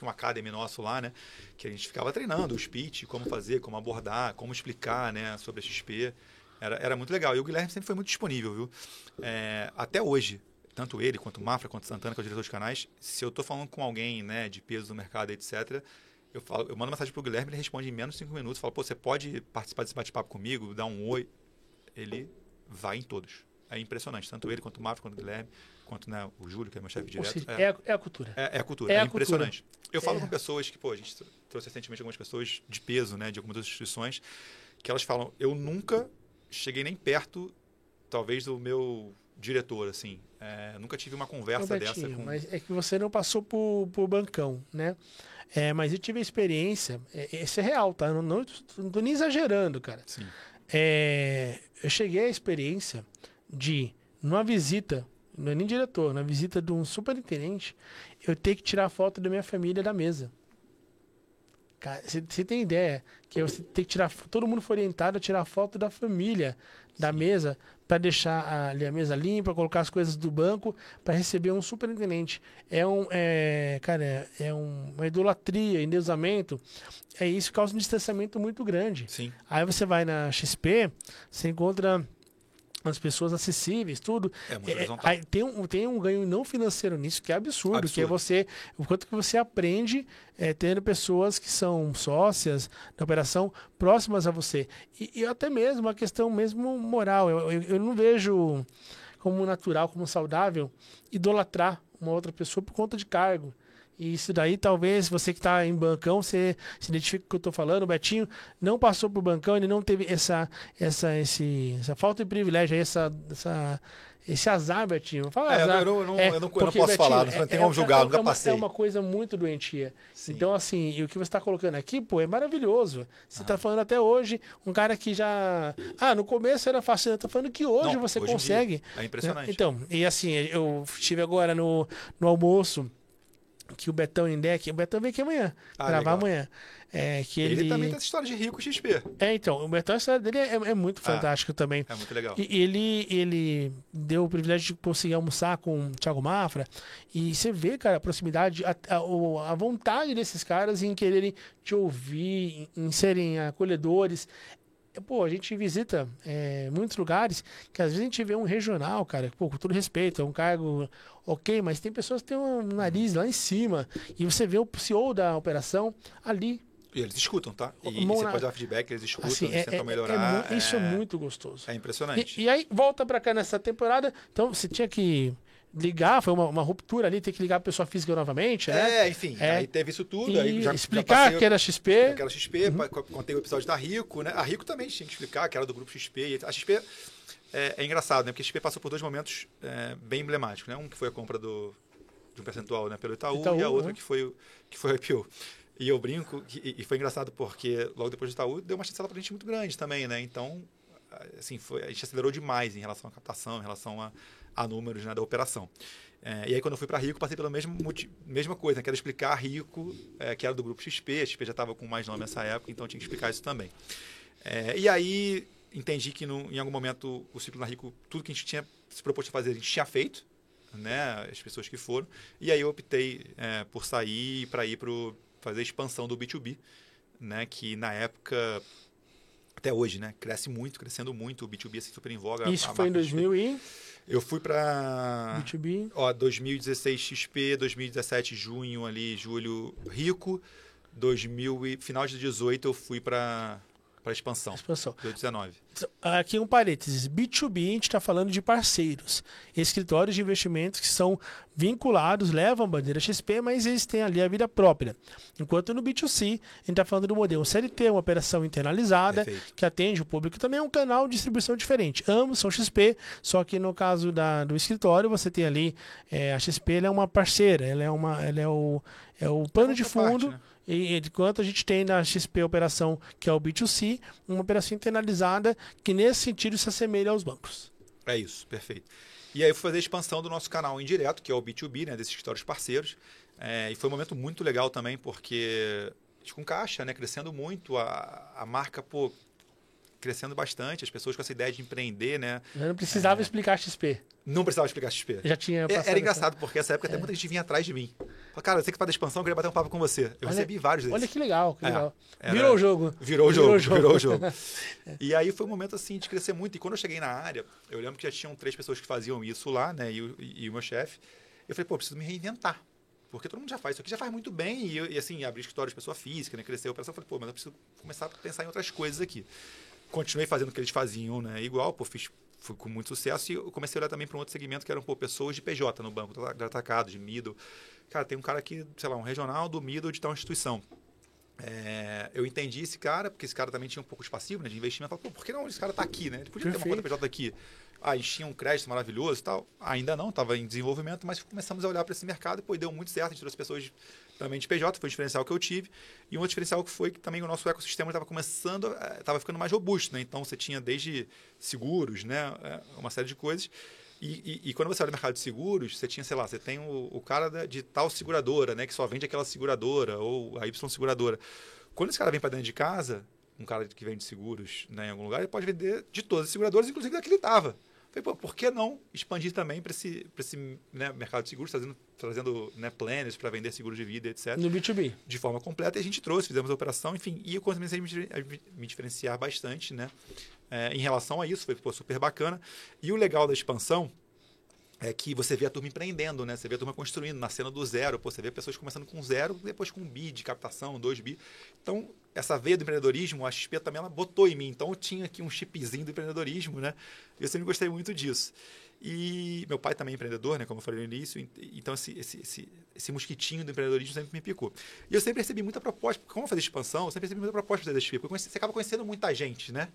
um academy nosso lá, né? Que a gente ficava treinando o speech, como fazer, como abordar, como explicar, né, sobre a XP. Era muito legal. E o Guilherme sempre foi muito disponível, viu? Até hoje, tanto ele, quanto o Mafra, quanto o Santana, que é o diretor de canais, se eu estou falando com alguém, né, de peso do mercado, etc., eu mando mensagem pro Guilherme, ele responde em menos de 5 minutos, fala, pô, você pode participar desse bate-papo comigo, dar um oi? Ele vai em todos. É impressionante, tanto ele, quanto o Mafra, quanto o Guilherme, quanto, né, o Júlio, que é meu chefe direto. Seja, é a cultura. É a cultura, é impressionante. Eu falo com pessoas que, pô, a gente trouxe recentemente algumas pessoas de peso, né, de algumas outras instituições, que elas falam, eu nunca cheguei nem perto, talvez, do meu diretor, assim. Nunca tive uma conversa dessa com... Mas é que você não passou por bancão, né? Mas eu tive a experiência, isso é real, tá? Não tô nem exagerando, cara. Sim. Eu cheguei à experiência de, numa visita, não é nem diretor, na visita de um superintendente, eu ter que tirar foto da minha família da mesa. Cara, você tem ideia que você tem que tirar, todo mundo foi orientado a tirar foto da família da mesa para deixar ali a mesa limpa, colocar as coisas do banco para receber um superintendente. Uma idolatria, endeusamento. Isso causa um distanciamento muito grande. Sim. Aí você vai na XP, você encontra as pessoas acessíveis, tudo. Muito horizontal. Tem um ganho não financeiro nisso que é absurdo. Que é o quanto que você aprende tendo pessoas que são sócias da operação próximas a você. E até mesmo a questão mesmo moral. Eu não vejo... como natural, como saudável, idolatrar uma outra pessoa por conta de cargo. E isso daí, talvez, você que está em bancão, você se identifica com o que eu estou falando. O Betinho não passou por bancão, ele não teve essa falta de privilégio, esse azar, Betinho. Fala azar. Eu não posso Betinho, falar, não tem como julgar, nunca passei. É uma coisa muito doentia. Sim. Então, assim, e o que você está colocando aqui, pô, é maravilhoso. Você está falando até hoje, um cara que já... no começo era fácil, eu tô falando que hoje você hoje consegue. É impressionante. Então, e assim, eu estive agora no almoço, que o Betão Indec, o Betão vem aqui amanhã, gravar legal. amanhã. Que ele também tem essa história de rico XP. Então, o Betão, a história dele é muito fantástica também. É muito legal. E ele deu o privilégio de conseguir almoçar com o Thiago Mafra, e você vê, cara, a proximidade, a vontade desses caras em quererem te ouvir, em serem acolhedores. Pô, a gente visita muitos lugares que às vezes a gente vê um regional, cara, pô, com todo respeito, é um cargo ok, mas tem pessoas que têm um nariz lá em cima, e você vê o CEO da operação ali. E eles escutam, tá? E você pode dar feedback, eles escutam, assim, eles tentam melhorar. Isso é muito gostoso. É impressionante. E aí, volta pra cá nessa temporada, então você tinha que ligar, foi uma ruptura ali, ter que ligar a pessoa física novamente, né? Enfim, aí teve isso tudo. E aí já explicar passei, que era XP. Que era XP, contei o episódio da Rico, né? A Rico também tinha que explicar que era do grupo XP. A XP é engraçado, né? Porque a XP passou por dois momentos bem emblemáticos, né? Um que foi a compra de um percentual, né, pelo Itaú, e a outra que foi o IPO. E eu brinco, e foi engraçado porque logo depois do Itaú deu uma chancela pra gente muito grande também, né? Então, assim, a gente acelerou demais em relação à captação, em relação a números, né, da operação. E aí, quando eu fui para Rico, passei pela mesma coisa, né, que era explicar a Rico, que era do grupo XP, a XP já estava com mais nome nessa época, então eu tinha que explicar isso também. E aí, entendi que em algum momento o ciclo na Rico, tudo que a gente tinha se proposto a fazer, a gente tinha feito, né, as pessoas que foram, e aí eu optei por sair para ir para fazer a expansão do B2B, né, que na época, até hoje, né, crescendo muito, o B2B assim, super em voga. Isso foi em 2000 e... Eu fui para B2B. 2016 XP, 2017 junho ali, julho Rico, final de 2018 eu fui para expansão. 2019. Aqui um parênteses, B2B a gente está falando de parceiros, escritórios de investimentos que são vinculados, levam bandeira XP, mas eles têm ali a vida própria. Enquanto no B2C, a gente está falando do modelo CLT, uma operação internalizada, Perfeito. que atende o público, também é um canal de distribuição diferente. Ambos são XP, só que no caso do escritório, você tem ali, a XP ela é uma parceira, ela é o pano de fundo. Parte, né? E enquanto a gente tem na XP operação, que é o B2C, uma operação internalizada que nesse sentido se assemelha aos bancos. É isso, perfeito. E aí eu fui fazer a expansão do nosso canal indireto, que é o B2B, né, desses escritórios parceiros. E foi um momento muito legal também, porque a gente com caixa, né, crescendo muito, a marca, pô, crescendo bastante, as pessoas com essa ideia de empreender, né? Eu não precisava explicar XP. Não precisava explicar XP. Já tinha passado. Era engraçado, porque nessa época até muita gente vinha atrás de mim. Falei, cara, você que faz a expansão, eu queria bater um papo com você. Eu recebi vários deles. Olha que legal, que legal. Virou o jogo. Virou o jogo. E aí foi um momento assim de crescer muito. E quando eu cheguei na área, eu lembro que já tinham 3 pessoas que faziam isso lá, né? E o meu chefe. Eu falei, pô, eu preciso me reinventar. Porque todo mundo já faz isso aqui, já faz muito bem. E assim, abrir escritório de pessoa física, né? Crescer a operação. Eu falei, pô, mas eu preciso começar a pensar em outras coisas aqui. Continuei fazendo o que eles faziam, né? Igual, pô, fui com muito sucesso. E eu comecei a olhar também para um outro segmento que eram, pô, pessoas de PJ no banco, de atacado, de middle. Cara, tem um cara aqui, sei lá, um regional do middle de tal instituição. Eu entendi esse cara, porque esse cara também tinha um pouco de passivo, né, de investimento. Eu falei, pô, por que não esse cara tá aqui, né? Ele podia ter uma conta PJ aqui. Eles tinham um crédito maravilhoso e tal. Ainda não, estava em desenvolvimento, mas começamos a olhar para esse mercado e, pô, deu muito certo. A gente trouxe pessoas também de PJ, foi um diferencial que eu tive. E um outro diferencial que foi que também o nosso ecossistema estava ficando mais robusto, né? Então, você tinha desde seguros, né, uma série de coisas. E quando você olha o mercado de seguros, você tinha, sei lá, você tem o cara de tal seguradora, né, que só vende aquela seguradora, ou a Y seguradora. Quando esse cara vem para dentro de casa, um cara que vende seguros, né, em algum lugar, ele pode vender de todas as seguradoras, inclusive da que ele estava. Falei, pô, por que não expandir também para esse né, mercado de seguros, trazendo né, planners para vender seguros de vida, etc. No B2B. De forma completa, e a gente trouxe, fizemos a operação, enfim, e eu comecei a me diferenciar bastante, né, em relação a isso, foi pô, super bacana. E o legal da expansão é que você vê a turma empreendendo, né? Você vê a turma construindo, nascendo do zero. Pô, você vê pessoas começando com 0, depois com 1 bi de captação, 2 bi. Então, essa veia do empreendedorismo, a XP também ela botou em mim. Então, eu tinha aqui um chipzinho do empreendedorismo, né? E eu sempre gostei muito disso. E meu pai também é empreendedor, né, como eu falei no início, então esse mosquitinho do empreendedorismo sempre me picou. E eu sempre recebi muita proposta, como eu fazia expansão, eu sempre recebi muita proposta para fazer XP, porque você acaba conhecendo muita gente, né?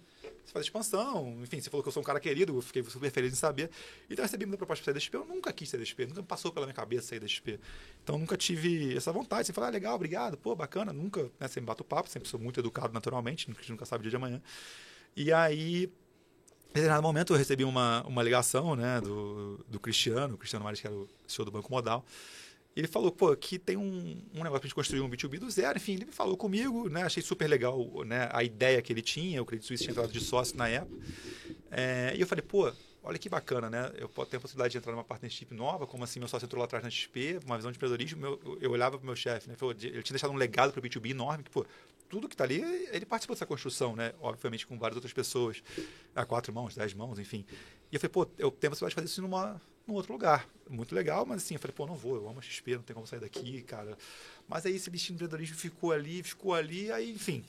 Você faz expansão, enfim, você falou que eu sou um cara querido, eu fiquei super feliz em saber. Então eu recebi muita proposta para sair da XP, eu nunca quis sair da XP, nunca me passou pela minha cabeça sair da XP. Então nunca tive essa vontade, você fala, legal, obrigado, pô, bacana, nunca, né, sempre bato papo, sempre sou muito educado naturalmente, nunca sabe o dia de amanhã. E aí, em determinado momento eu recebi uma ligação, né, do Cristiano Mares, que era o CEO do Banco Modal. Ele falou, pô, aqui tem um negócio pra gente construir um B2B do zero. Enfim, ele me falou comigo, né? Achei super legal, né, a ideia que ele tinha. O Credit Suisse tinha entrado de sócio na época. E eu falei, pô, olha que bacana, né? Eu tenho a possibilidade de entrar numa partnership nova, como assim meu sócio entrou lá atrás na XP, uma visão de empreendedorismo. Eu olhava pro meu chefe, né? Ele tinha deixado um legado para o B2B enorme, que, pô, tudo que está ali, ele participou dessa construção, né? Obviamente com várias outras pessoas, 4 mãos, 10 mãos, enfim. E eu falei, pô, eu tenho a possibilidade de fazer isso num outro lugar. Muito legal, mas assim, eu falei, pô, não vou, eu amo a XP, não tem como sair daqui, cara. Mas aí esse bichinho do empreendedorismo ficou ali, aí, enfim.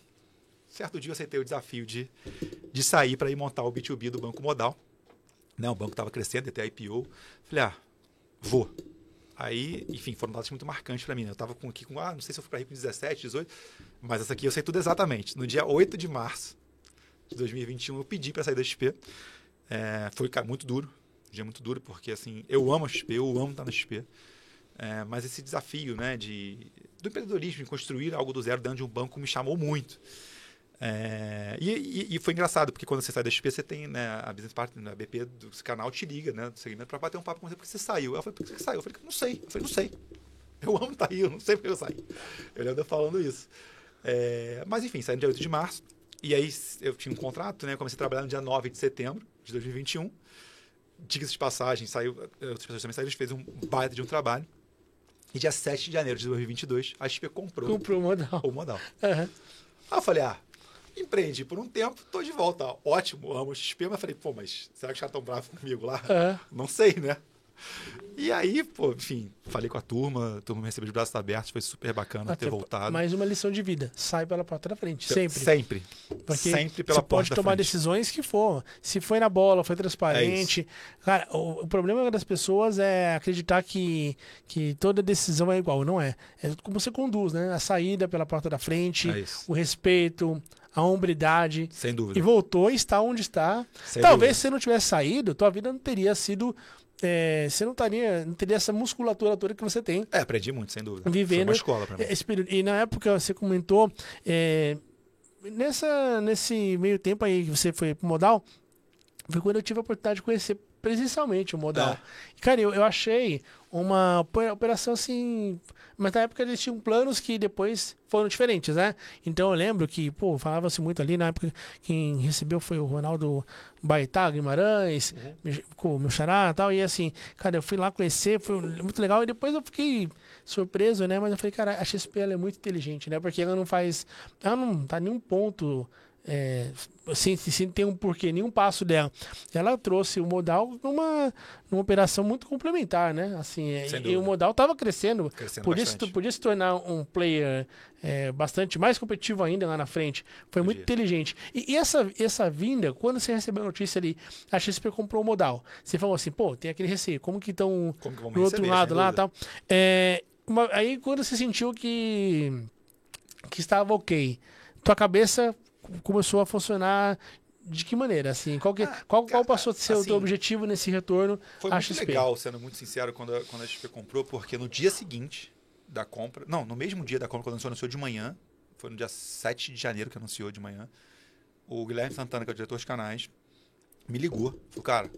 Certo dia eu aceitei o desafio de sair para ir montar o B2B do Banco Modal. Né, o banco estava crescendo, até IPO. Falei, vou. Aí, enfim, foram datas muito marcantes para mim. Né? Eu estava aqui com, não sei se eu fui para rico em 17, 18, mas essa aqui eu sei tudo exatamente. No dia 8 de março de 2021, eu pedi para sair da XP. Foi, cara, muito duro. Um dia muito duro, porque, assim, eu amo a XP, eu amo estar na XP. Mas esse desafio, né, do empreendedorismo, de construir algo do zero dentro de um banco, me chamou muito. E foi engraçado, porque quando você sai da XP, você tem, né, a Business Partner, a BP do canal te liga, né, do segmento, para bater um papo com você, porque você saiu. Ela falou, por que você saiu? Eu falei, não sei. Não sei. Eu amo estar aí, eu não sei porque eu saí. Eu lembro falando isso. Mas, enfim, saí no dia 8 de março. E aí eu tinha um contrato, né, comecei a trabalhar no dia 9 de setembro de 2021. Diga-se de passagem, outras pessoas também saíram, a gente fez um baita de um trabalho. E dia 7 de janeiro de 2022, a XP comprou o Modal. Uhum. Aí eu falei, empreendi por um tempo, tô de volta. Ótimo, amo o XP, mas falei, pô, mas será que os caras estão bravos comigo lá? Não sei, né? E aí, pô, enfim, falei com a turma me recebeu de braços abertos, foi super bacana ter voltado. Mais uma lição de vida, sai pela porta da frente, sempre. Porque sempre pela porta da frente. Você pode tomar decisões que for. Se foi na bola, foi transparente. Cara, o problema das pessoas é acreditar que toda decisão é igual, não é. É como você conduz, né? A saída pela porta da frente, o respeito, a hombridade. Sem dúvida. E voltou e está onde está. Talvez se você não tivesse saído, tua vida não teria sido... você não teria essa musculatura toda que você tem. Aprendi muito, sem dúvida. Vivendo foi uma escola pra mim. Esse período. E na época você comentou, nesse meio tempo aí que você foi pro Modal, foi quando eu tive a oportunidade de conhecer presencialmente o Modal. Cara, eu achei uma operação assim... Mas na época eles tinham planos que depois foram diferentes, né? Então eu lembro que, pô, falava-se muito ali, na época quem recebeu foi o Ronaldo Baitá Guimarães, com o meu xará e tal, e assim, cara, eu fui lá conhecer, foi muito legal, e depois eu fiquei surpreso, né? Mas eu falei, cara, a XP ela é muito inteligente, né? Porque ela não tá em nenhum ponto... sem ter um porquê, nenhum passo dela. Ela trouxe o Modal numa operação muito complementar, né? Assim, e o Modal estava crescendo podia se tornar um player bastante mais competitivo ainda lá na frente. Foi muito inteligente. E essa vinda, quando você recebeu a notícia ali, a XP comprou o Modal. Você falou assim, pô, tem aquele receio, como que estão do outro lado lá e tal. Aí quando você sentiu que estava ok, tua cabeça começou a funcionar de que maneira? Assim, qual passou a ser o teu objetivo nesse retorno à XP? Foi muito legal, sendo muito sincero, quando a XP comprou, porque no dia seguinte da compra, no mesmo dia da compra, quando anunciou de manhã, foi no dia 7 de janeiro que anunciou de manhã, o Guilherme Santana, que é o diretor dos canais, me ligou, falou, cara,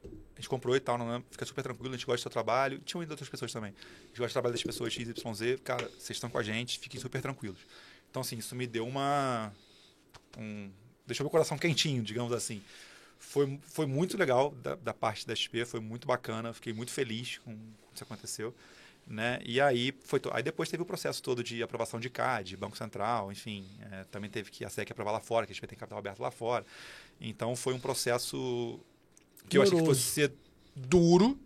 a gente comprou e tal, fica super tranquilo, a gente gosta do seu trabalho, tinham ido outras pessoas também, a gente gosta do trabalho das pessoas XYZ, cara, vocês estão com a gente, fiquem super tranquilos. Então, assim, isso me deu deixou meu coração quentinho, digamos assim. Foi muito legal da parte da XP, foi muito bacana, fiquei muito feliz com isso aconteceu, né? E aí aí depois teve o processo todo de aprovação de CAD, Banco Central, enfim, também teve que a SEC aprovar lá fora, que a XP tem capital aberto lá fora. Então foi um processo que eu achei que fosse ser duro,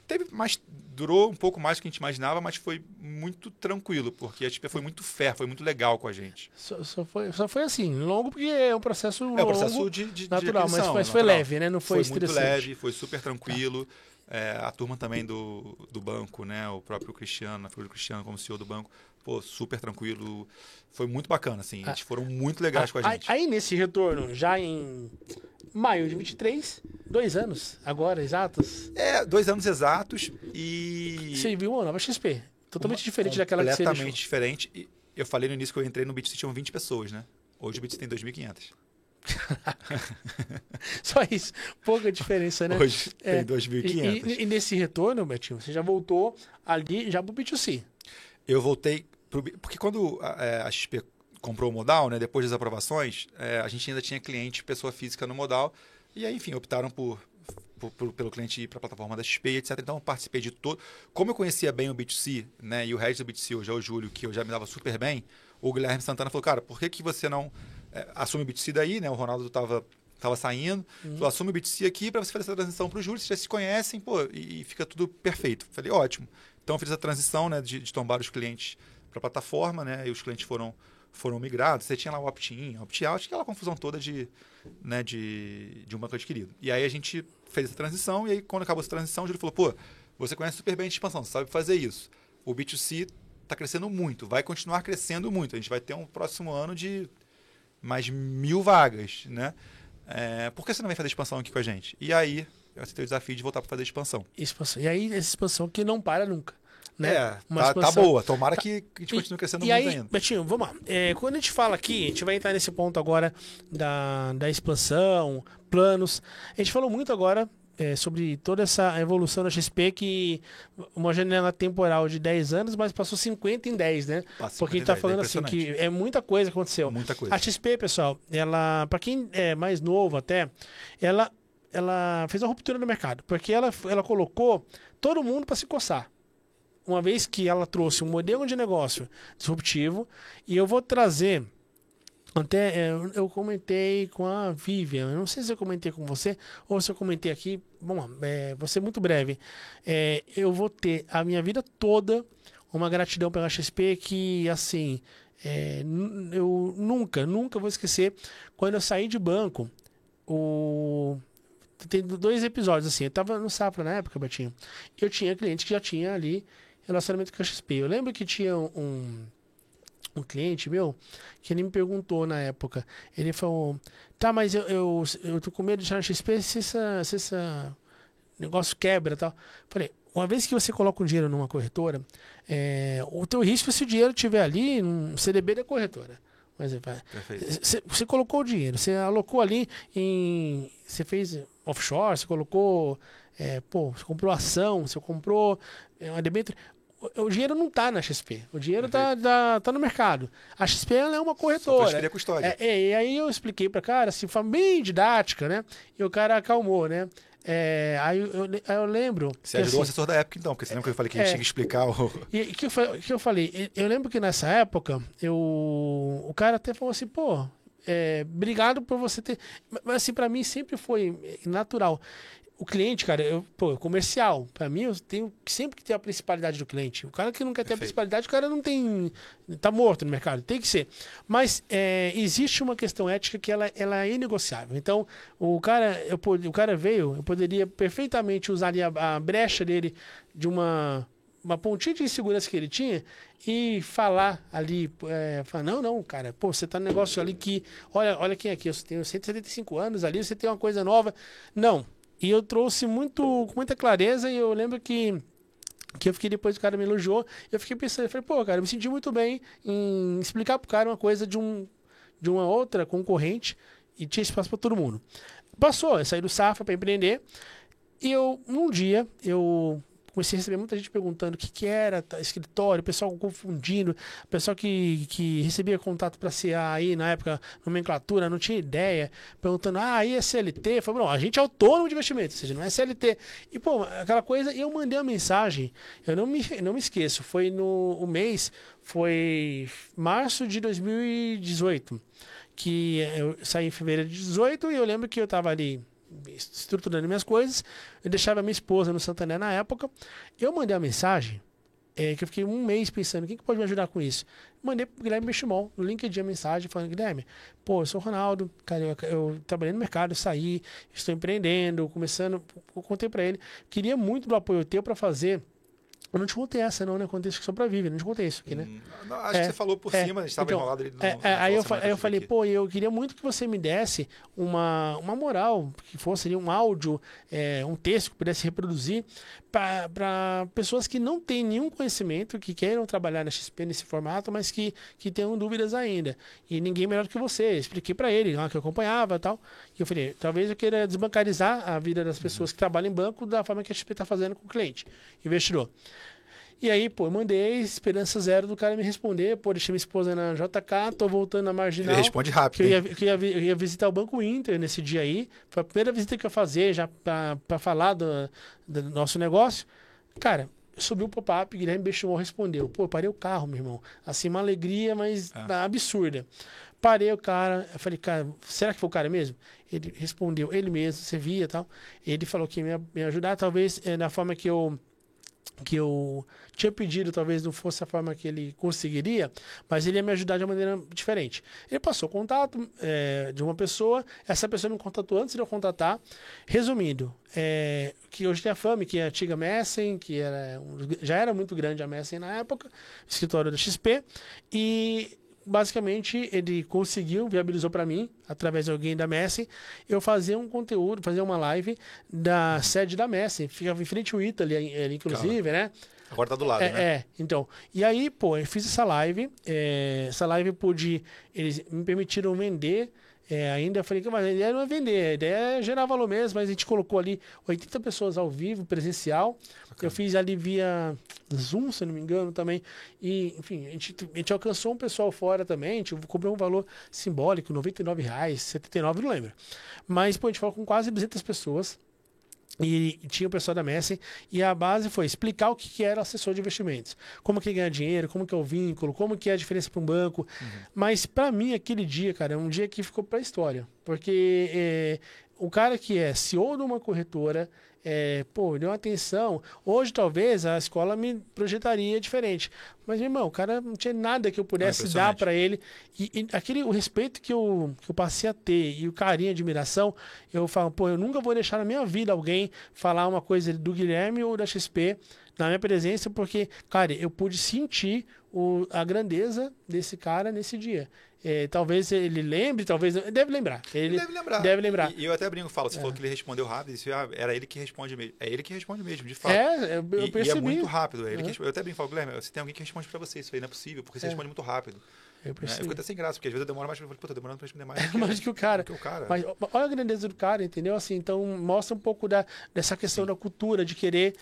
teve mais durou um pouco mais do que a gente imaginava, mas foi muito tranquilo, porque a XP foi muito fair, foi muito legal com a gente. Só foi assim, longo porque é um processo longo, É um processo de natural, de mas aquisição, foi natural. leve, né? Não foi muito estressante. leve, foi super tranquilo. A turma também do banco, né? O próprio Cristiano, a figura do Cristiano como CEO do banco, pô, super tranquilo. Foi muito bacana, assim. Eles foram muito legais com a gente. Aí nesse retorno, já em maio de 23, 2 anos agora, exatos. 2 anos exatos e... Você viu uma nova XP. Totalmente diferente daquela que você deixou. Completamente diferente. E eu falei no início que eu entrei no BitC, tinham 20 pessoas, né? Hoje o BitC tem 2.500. Só isso. Pouca diferença, né? Hoje tem 2.500. E nesse retorno, Betinho, você já voltou ali já pro B2C. Eu voltei... Porque quando a XP comprou o Modal, né, depois das aprovações, a gente ainda tinha cliente, pessoa física no Modal, e aí, enfim, optaram pelo cliente ir para a plataforma da XP, etc. Então, eu participei de todo. Como eu conhecia bem o B2C, né, e o head do B2C, hoje é o Júlio, que eu já me dava super bem, o Guilherme Santana falou, cara, por que você não assume o B2C daí, né? O Ronaldo estava saindo, falou, assume o B2C aqui para você fazer essa transição para o Júlio, vocês já se conhecem, pô, e fica tudo perfeito. Falei, ótimo. Então, eu fiz a transição, né, de tombar os clientes para a plataforma, né, e os clientes foram migrados. Você tinha lá o opt-in, opt-out, aquela confusão toda de um banco adquirido. E aí a gente fez essa transição, e aí quando acabou essa transição, o Júlio falou, pô, você conhece super bem de expansão, você sabe fazer isso. O B2C está crescendo muito, vai continuar crescendo muito. A gente vai ter um próximo ano de mais 1.000 vagas, né? Por que você não vem fazer expansão aqui com a gente? E aí eu aceitei o desafio de voltar para fazer expansão. E aí essa expansão que não para nunca. Né? Tá boa. Tomara que a gente continue crescendo muito aí, ainda. Betinho, vamos lá. Quando a gente fala aqui, a gente vai entrar nesse ponto agora da expansão, planos. A gente falou muito agora sobre toda essa evolução da XP, que uma janela temporal de 10 anos, mas passou 50 em 10, né? Porque a gente tá falando assim que muita coisa aconteceu. Muita coisa. A XP, pessoal, ela, para quem é mais novo até, ela fez uma ruptura no mercado, porque ela colocou todo mundo para se coçar. Uma vez que ela trouxe um modelo de negócio disruptivo, e eu vou trazer, até eu comentei com a Vivian, eu não sei se eu comentei com você, ou se eu comentei aqui, bom, vou ser muito breve, eu vou ter a minha vida toda uma gratidão pela XP que, assim, eu nunca vou esquecer, quando eu saí de banco, tem 2 episódios, assim, eu tava no Safra na época, Betinho, eu tinha cliente que já tinha ali relacionamento com a XP. Eu lembro que tinha um cliente meu que ele me perguntou na época. Ele falou: tá, mas eu tô com medo de entrar na XP se esse negócio quebra e tal. Falei: uma vez que você coloca um dinheiro numa corretora, o teu risco é se o dinheiro estiver ali no CDB da corretora. Mas você colocou o dinheiro, você alocou ali você fez offshore, você colocou. Você comprou ação, você comprou uma debênture. O dinheiro não está na XP. O dinheiro tá no mercado. A XP ela é uma corretora. Custódia. E aí eu expliquei para o cara, assim, foi bem didática, né? E o cara acalmou, né? Aí eu lembro... Você ajudou o assessor da época, então, porque você lembra que eu falei que a gente tinha que explicar o... E que eu falei? Eu lembro que nessa época, o cara até falou assim, pô, obrigado por você ter... Mas assim, para mim sempre foi natural. O cliente, cara, comercial, para mim, eu tenho sempre que ter a principalidade do cliente. O cara que não quer ter a principalidade, o cara não tem... Tá morto no mercado, tem que ser. Mas existe uma questão ética que ela é inegociável. Então, o cara veio, eu poderia perfeitamente usar ali a brecha dele de uma pontinha de insegurança que ele tinha e falar ali, falar, não, cara, você tá no negócio ali que, olha quem é aqui, eu tenho 175 anos ali, você tem uma coisa nova. Não. E eu trouxe com muita clareza, e eu lembro que eu fiquei, depois o cara me elogiou, eu fiquei pensando, eu falei, pô, cara, eu me senti muito bem em explicar pro cara uma coisa de uma outra concorrente, e tinha espaço para todo mundo. Passou, eu saí do Safra para empreender, e num dia, eu comecei a receber muita gente perguntando o que era escritório, o pessoal confundindo, o pessoal que recebia contato para CA aí na época, nomenclatura, não tinha ideia, perguntando, aí é CLT? Eu falei, não, a gente é autônomo de investimento, ou seja, não é CLT. E, pô, aquela coisa, eu mandei uma mensagem, eu não me esqueço, foi foi março de 2018, que eu saí em fevereiro de 2018, e eu lembro que eu estava ali estruturando minhas coisas. Eu deixava minha esposa no Santander na época. Eu mandei uma mensagem, que eu fiquei um mês pensando, quem que pode me ajudar com isso? Mandei pro Guilherme Benchimol, no LinkedIn, a mensagem, falando, Guilherme, pô, eu sou o Ronaldo, cara, eu trabalhei no mercado, saí, estou empreendendo, começando, eu contei para ele, queria muito do apoio teu para fazer. Eu não te contei essa, não, né? Contei isso que só pra Vivi, não te contei isso aqui, né? Não, acho que você falou por cima, a gente estava enrolado ali. Aí eu falei, pô, eu queria muito que você me desse uma moral, que fosse ali um áudio, um texto que pudesse reproduzir para pessoas que não têm nenhum conhecimento, que queiram trabalhar na XP nesse formato, mas que tenham dúvidas ainda. E ninguém melhor que você. Expliquei para ele, que eu acompanhava e tal. E eu falei, talvez eu queira desbancarizar a vida das pessoas que trabalham em banco da forma que a XP está fazendo com o cliente, investidor. E aí, pô, eu mandei, esperança zero do cara me responder. Pô, deixei minha esposa na JK, tô voltando na Marginal. Ele responde rápido. Que eu ia visitar o Banco Inter nesse dia aí. Foi a primeira visita que eu ia fazer já pra falar do nosso negócio. Cara, subiu o pop-up, Guilherme Benchimol respondeu. Pô, eu parei o carro, meu irmão. Assim, uma alegria, mas absurda. Parei o cara, eu falei, cara, será que foi o cara mesmo? Ele respondeu, ele mesmo, você via e tal. Ele falou que ia me ajudar, talvez, na forma que eu tinha pedido, talvez não fosse a forma que ele conseguiria, mas ele ia me ajudar de uma maneira diferente. Ele passou o contato de uma pessoa, essa pessoa me contatou antes de eu contatar. Resumindo, que hoje tem a Fame, que é a antiga Messen, que já era muito grande a Messen na época, escritório da XP, e basicamente ele conseguiu, viabilizou para mim, através de alguém da Messen, eu fazer um conteúdo, fazer uma live da sede da Messen, ficava em frente ao Ita ali, inclusive, né? Agora tá do lado, né? Então. E aí, pô, eu fiz essa live, eles me permitiram vender. Ainda eu falei que a ideia não é vender, a ideia é gerar valor mesmo, mas a gente colocou ali 80 pessoas ao vivo, presencial. Bacana. Eu fiz ali via Zoom, se não me engano, também. E, enfim, a gente alcançou um pessoal fora também, a gente cobrou um valor simbólico, R$99, R$79, não lembro. Mas, pô, a gente falou com quase 200 pessoas. E tinha o pessoal da Messen, e a base foi explicar o que era assessor de investimentos, como que ganha dinheiro, como que é o vínculo, como que é a diferença para um banco. Mas para mim aquele dia, cara, é um dia que ficou para a história, porque o cara que é CEO de uma corretora, deu atenção. Hoje talvez a escola me projetaria diferente, mas meu irmão, o cara não tinha nada que eu pudesse dar para ele, e o respeito que eu passei a ter, e o carinho, a admiração, eu falo, pô, eu nunca vou deixar na minha vida alguém falar uma coisa do Guilherme ou da XP na minha presença, porque, cara, eu pude sentir a grandeza desse cara nesse dia. Talvez ele lembre, talvez não. Deve lembrar. Ele deve lembrar. E eu até brinco, você falou que ele respondeu rápido, era ele que responde mesmo. É ele que responde mesmo, de fato. Eu percebi. E é muito rápido. Eu até brinco, falo, Guilherme, você tem alguém que responde pra você, isso aí não é possível, porque você responde muito rápido. Eu percebi. Fico até sem graça, porque às vezes eu demoro mais, eu falo, tô demorando pra responder mais. Mais do que o cara. Mas olha a grandeza do cara, entendeu? Assim, então mostra um pouco dessa questão da cultura, de querer,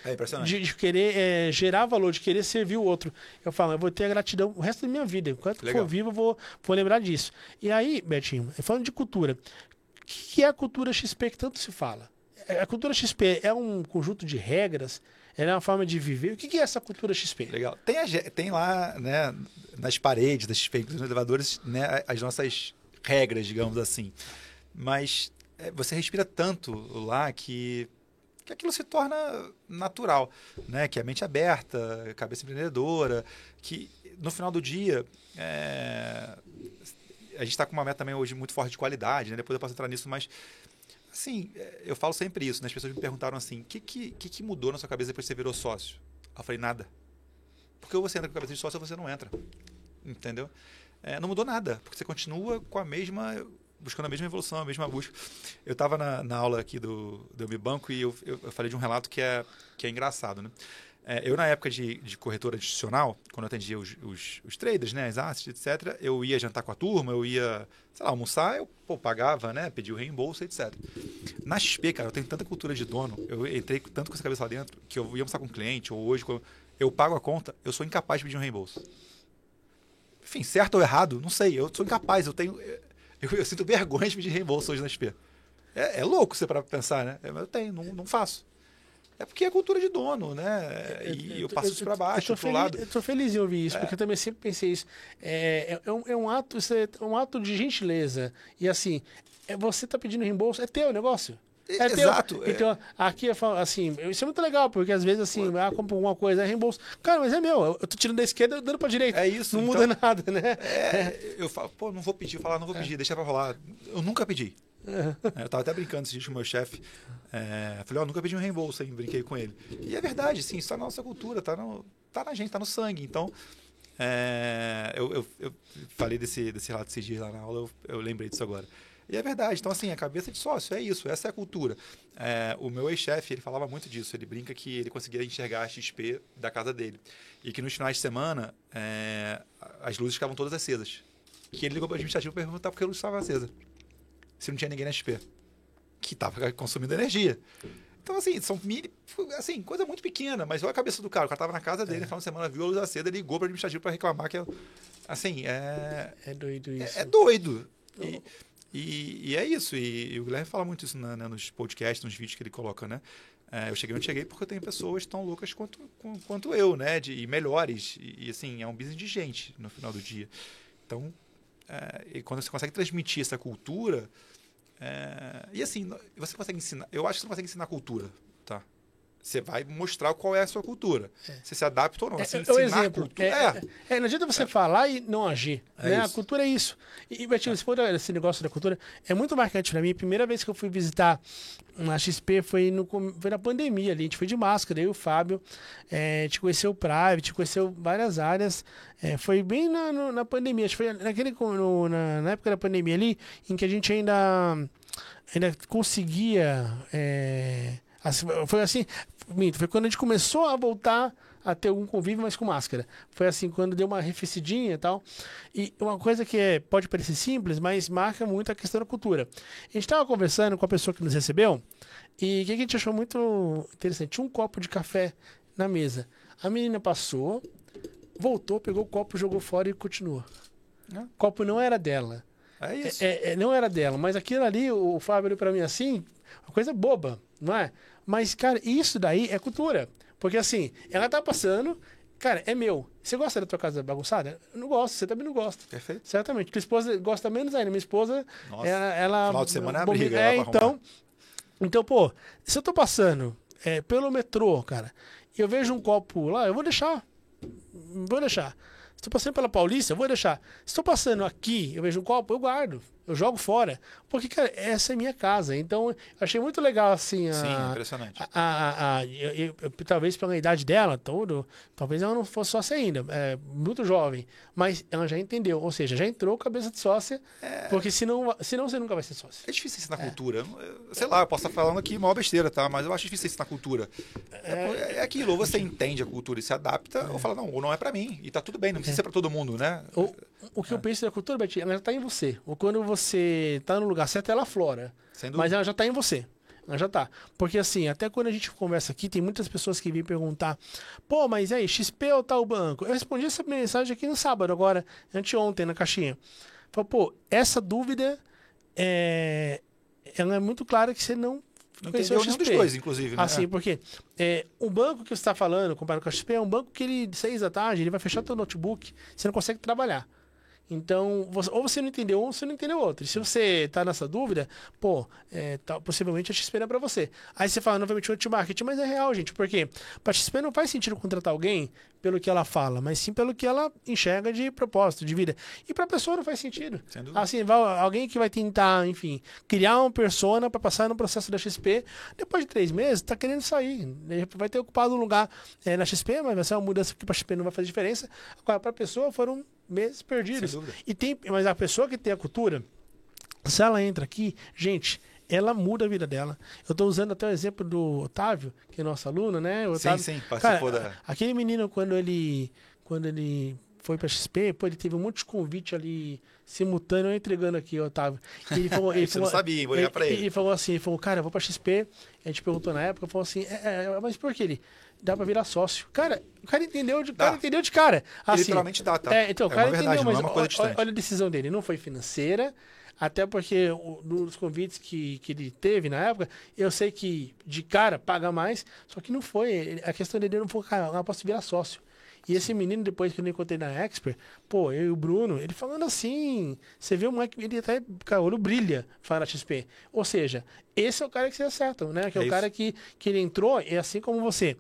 de querer gerar valor, de querer servir o outro. Eu falo, eu vou ter a gratidão o resto da minha vida. Enquanto for vivo, eu vou lembrar disso. E aí, Betinho, falando de cultura, o que é a cultura XP que tanto se fala? A cultura XP é um conjunto de regras? É uma forma de viver? O que é essa cultura XP? Legal. Tem lá, né, nas paredes da XP, nos elevadores, né, as nossas regras, digamos assim. Mas você respira tanto lá que aquilo se torna natural, né? Que a mente aberta, cabeça empreendedora, que no final do dia a gente está com uma meta também hoje muito forte de qualidade, né? Depois eu posso entrar nisso, mas assim, eu falo sempre isso, né? As pessoas me perguntaram assim, o que mudou na sua cabeça depois que você virou sócio? Eu falei, nada. Porque ou você entra com a cabeça de sócio ou você não entra. Entendeu? Não mudou nada, porque você continua com buscando a mesma evolução, a mesma busca. Eu estava na aula aqui do Mi Banco e eu falei de um relato que é engraçado, né? Eu, na época de corretora institucional, quando eu atendia os traders, né, as assets, etc., eu ia jantar com a turma, eu ia, sei lá, almoçar, eu pagava, né, pedia o reembolso, etc. Na XP, cara, eu tenho tanta cultura de dono, eu entrei tanto com essa cabeça lá dentro, que eu ia almoçar com um cliente, ou hoje, quando eu pago a conta, eu sou incapaz de pedir um reembolso. Enfim, certo ou errado, não sei, eu sou incapaz, eu sinto vergonha de pedir reembolso hoje na XP. É louco você parar pra pensar, né? Eu tenho, não faço. É porque é cultura de dono, né? E eu passo isso para baixo, pro lado. Eu tô feliz em ouvir isso, porque eu também sempre pensei isso. Isso é um ato de gentileza. E assim, você tá pedindo reembolso, é teu negócio. Exato. Então, aqui eu falo assim, isso é muito legal, porque às vezes assim, compro alguma coisa, é reembolso. Cara, mas é meu, eu tô tirando da esquerda dando pra direita. É isso. Não muda nada, né? Eu falo, pô, não vou pedir. Eu falo, não vou pedir, deixa pra rolar. Eu nunca pedi. Eu tava até brincando esse dia com o meu chefe. Falei, nunca pedi um reembolso, hein? Brinquei com ele. E é verdade, sim, isso tá na nossa cultura, tá na gente, tá no sangue. Então, eu falei desse relato esses dias lá na aula, eu lembrei disso agora. E é verdade. Então, assim, a cabeça de sócio é isso, essa é a cultura. O meu ex-chefe, ele falava muito disso. Ele brinca que ele conseguia enxergar a XP da casa dele. E que nos finais de semana, as luzes ficavam todas acesas. Que ele ligou para o administrativo para perguntar por que a luz estava acesa. Se não tinha ninguém na XP. Que estava consumindo energia. Então, assim, coisa muito pequena. Mas olha a cabeça do cara. O cara estava na casa dele, no final de semana, viu a luz acesa, ele ligou para o administrativo para reclamar que, assim, É doido isso. É doido. E é isso. E o Guilherme fala muito isso nos podcasts, nos vídeos que ele coloca, né? Eu cheguei onde cheguei porque eu tenho pessoas tão loucas quanto eu, né? E melhores. E, assim, é um business de gente no final do dia. Então, e quando você consegue transmitir essa cultura... e assim, você consegue ensinar... Eu acho que você não consegue ensinar cultura, tá? Você vai mostrar qual é a sua cultura. Você se adapta ou não. Você ensinar exemplo, a cultura... não adianta você falar e não agir. Né? A Isso. cultura é isso. E Betinho, se for esse negócio da cultura, é muito marcante pra mim. A primeira vez que eu fui visitar a XP foi na pandemia ali. A gente foi de máscara, eu e o Fábio. A gente conheceu o Private, conheceu várias áreas. Foi bem na pandemia. Acho que foi na época da pandemia ali, em que a gente ainda conseguia... foi assim, foi quando a gente começou a voltar a ter algum convívio, mas com máscara. Foi assim, quando deu uma arrefecidinha e tal. E uma coisa que pode parecer simples, mas marca muito a questão da cultura. A gente estava conversando com a pessoa que nos recebeu, e o que a gente achou muito interessante? Tinha um copo de café na mesa. A menina passou, voltou, pegou o copo, jogou fora e continuou. O copo não era dela. É isso. Não era dela, mas aquilo ali, o Fábio olhou pra mim assim, uma coisa boba, não é? Mas, cara, isso daí é cultura. Porque assim, ela tá passando, cara, é meu. Você gosta da tua casa bagunçada? Eu não gosto, você também não gosta. Perfeito. Certamente. Tua esposa gosta menos ainda. Minha esposa, Nossa, ela final de semana é a briga. Então, pô, se eu tô passando pelo metrô, cara, e eu vejo um copo lá, eu vou deixar. Vou deixar. Se tô passando pela Paulista, eu vou deixar. Se tô passando aqui, eu vejo um copo, eu guardo. Eu jogo fora. Porque, cara, essa é minha casa. Então, eu achei muito legal, assim... Sim, impressionante. Talvez pela idade dela, talvez ela não fosse sócia ainda. Muito jovem. Mas ela já entendeu. Ou seja, já entrou cabeça de sócia. Porque senão você nunca vai ser sócia. É difícil ensinar cultura. Sei lá, eu posso estar falando aqui maior besteira, tá? Mas eu acho difícil ensinar cultura. É aquilo. Ou você entende a cultura e se adapta, ou fala, não, ou não é pra mim. E tá tudo bem, não precisa ser pra todo mundo, né? O que eu penso da cultura, Betinho, ela já tá em você. Ou quando você tá no lugar certo, ela aflora. Mas ela já tá em você. Ela já tá. Porque assim, até quando a gente conversa aqui, tem muitas pessoas que vêm perguntar, pô, mas aí, XP ou tal banco? Eu respondi essa mensagem aqui no sábado, agora, anteontem, na caixinha. Falei, pô, essa dúvida ela é muito clara que você não entendeu nenhum dos dois, inclusive, né? Assim, porque o banco que você está falando, comparado com a XP, é um banco que ele, 6 da tarde, ele vai fechar teu notebook, você não consegue trabalhar. Então, ou você não entendeu um, ou você não entendeu outro. E se você está nessa dúvida, possivelmente a XP não é para você. Aí você fala, novamente, o marketing, mas é real, gente. Por quê? Para a XP não faz sentido contratar alguém pelo que ela fala, mas sim pelo que ela enxerga de propósito, de vida. E para a pessoa não faz sentido. Assim, alguém que vai tentar, enfim, criar uma persona para passar no processo da XP, depois de 3 meses, está querendo sair. Vai ter ocupado um lugar na XP, mas vai ser uma mudança que para a XP não vai fazer diferença. Agora, para a pessoa, foram meses perdidos. Mas a pessoa que tem a cultura, se ela entra aqui, gente, ela muda a vida dela. Eu estou usando até o exemplo do Otávio, que é nosso aluno, né? O Otávio, sim, participou aquele menino, quando ele foi para XP, ele teve um monte de convite ali simultâneo, entregando aqui, Otávio. E ele falou, você não sabia, vou olhar para ele. Ele falou assim, cara, eu vou para XP. A gente perguntou na época, falou assim, mas por que ele? Dá pra virar sócio. Cara, o cara entendeu de cara. Assim, literalmente dá, tá? Então, o cara verdade, entendeu, mas não é uma coisa distante. olha a decisão dele. Não foi financeira, até porque nos convites que ele teve na época, eu sei que de cara paga mais, só que não foi. A questão dele não foi, cara, eu posso virar sócio. E esse menino, depois que eu encontrei na Expert, pô, eu e o Bruno, ele falando assim, você vê o moleque, ele até, cara, o olho brilha, fala na XP. Ou seja, esse é o cara que vocês acertam, né? Que é o cara que ele entrou, é assim como você.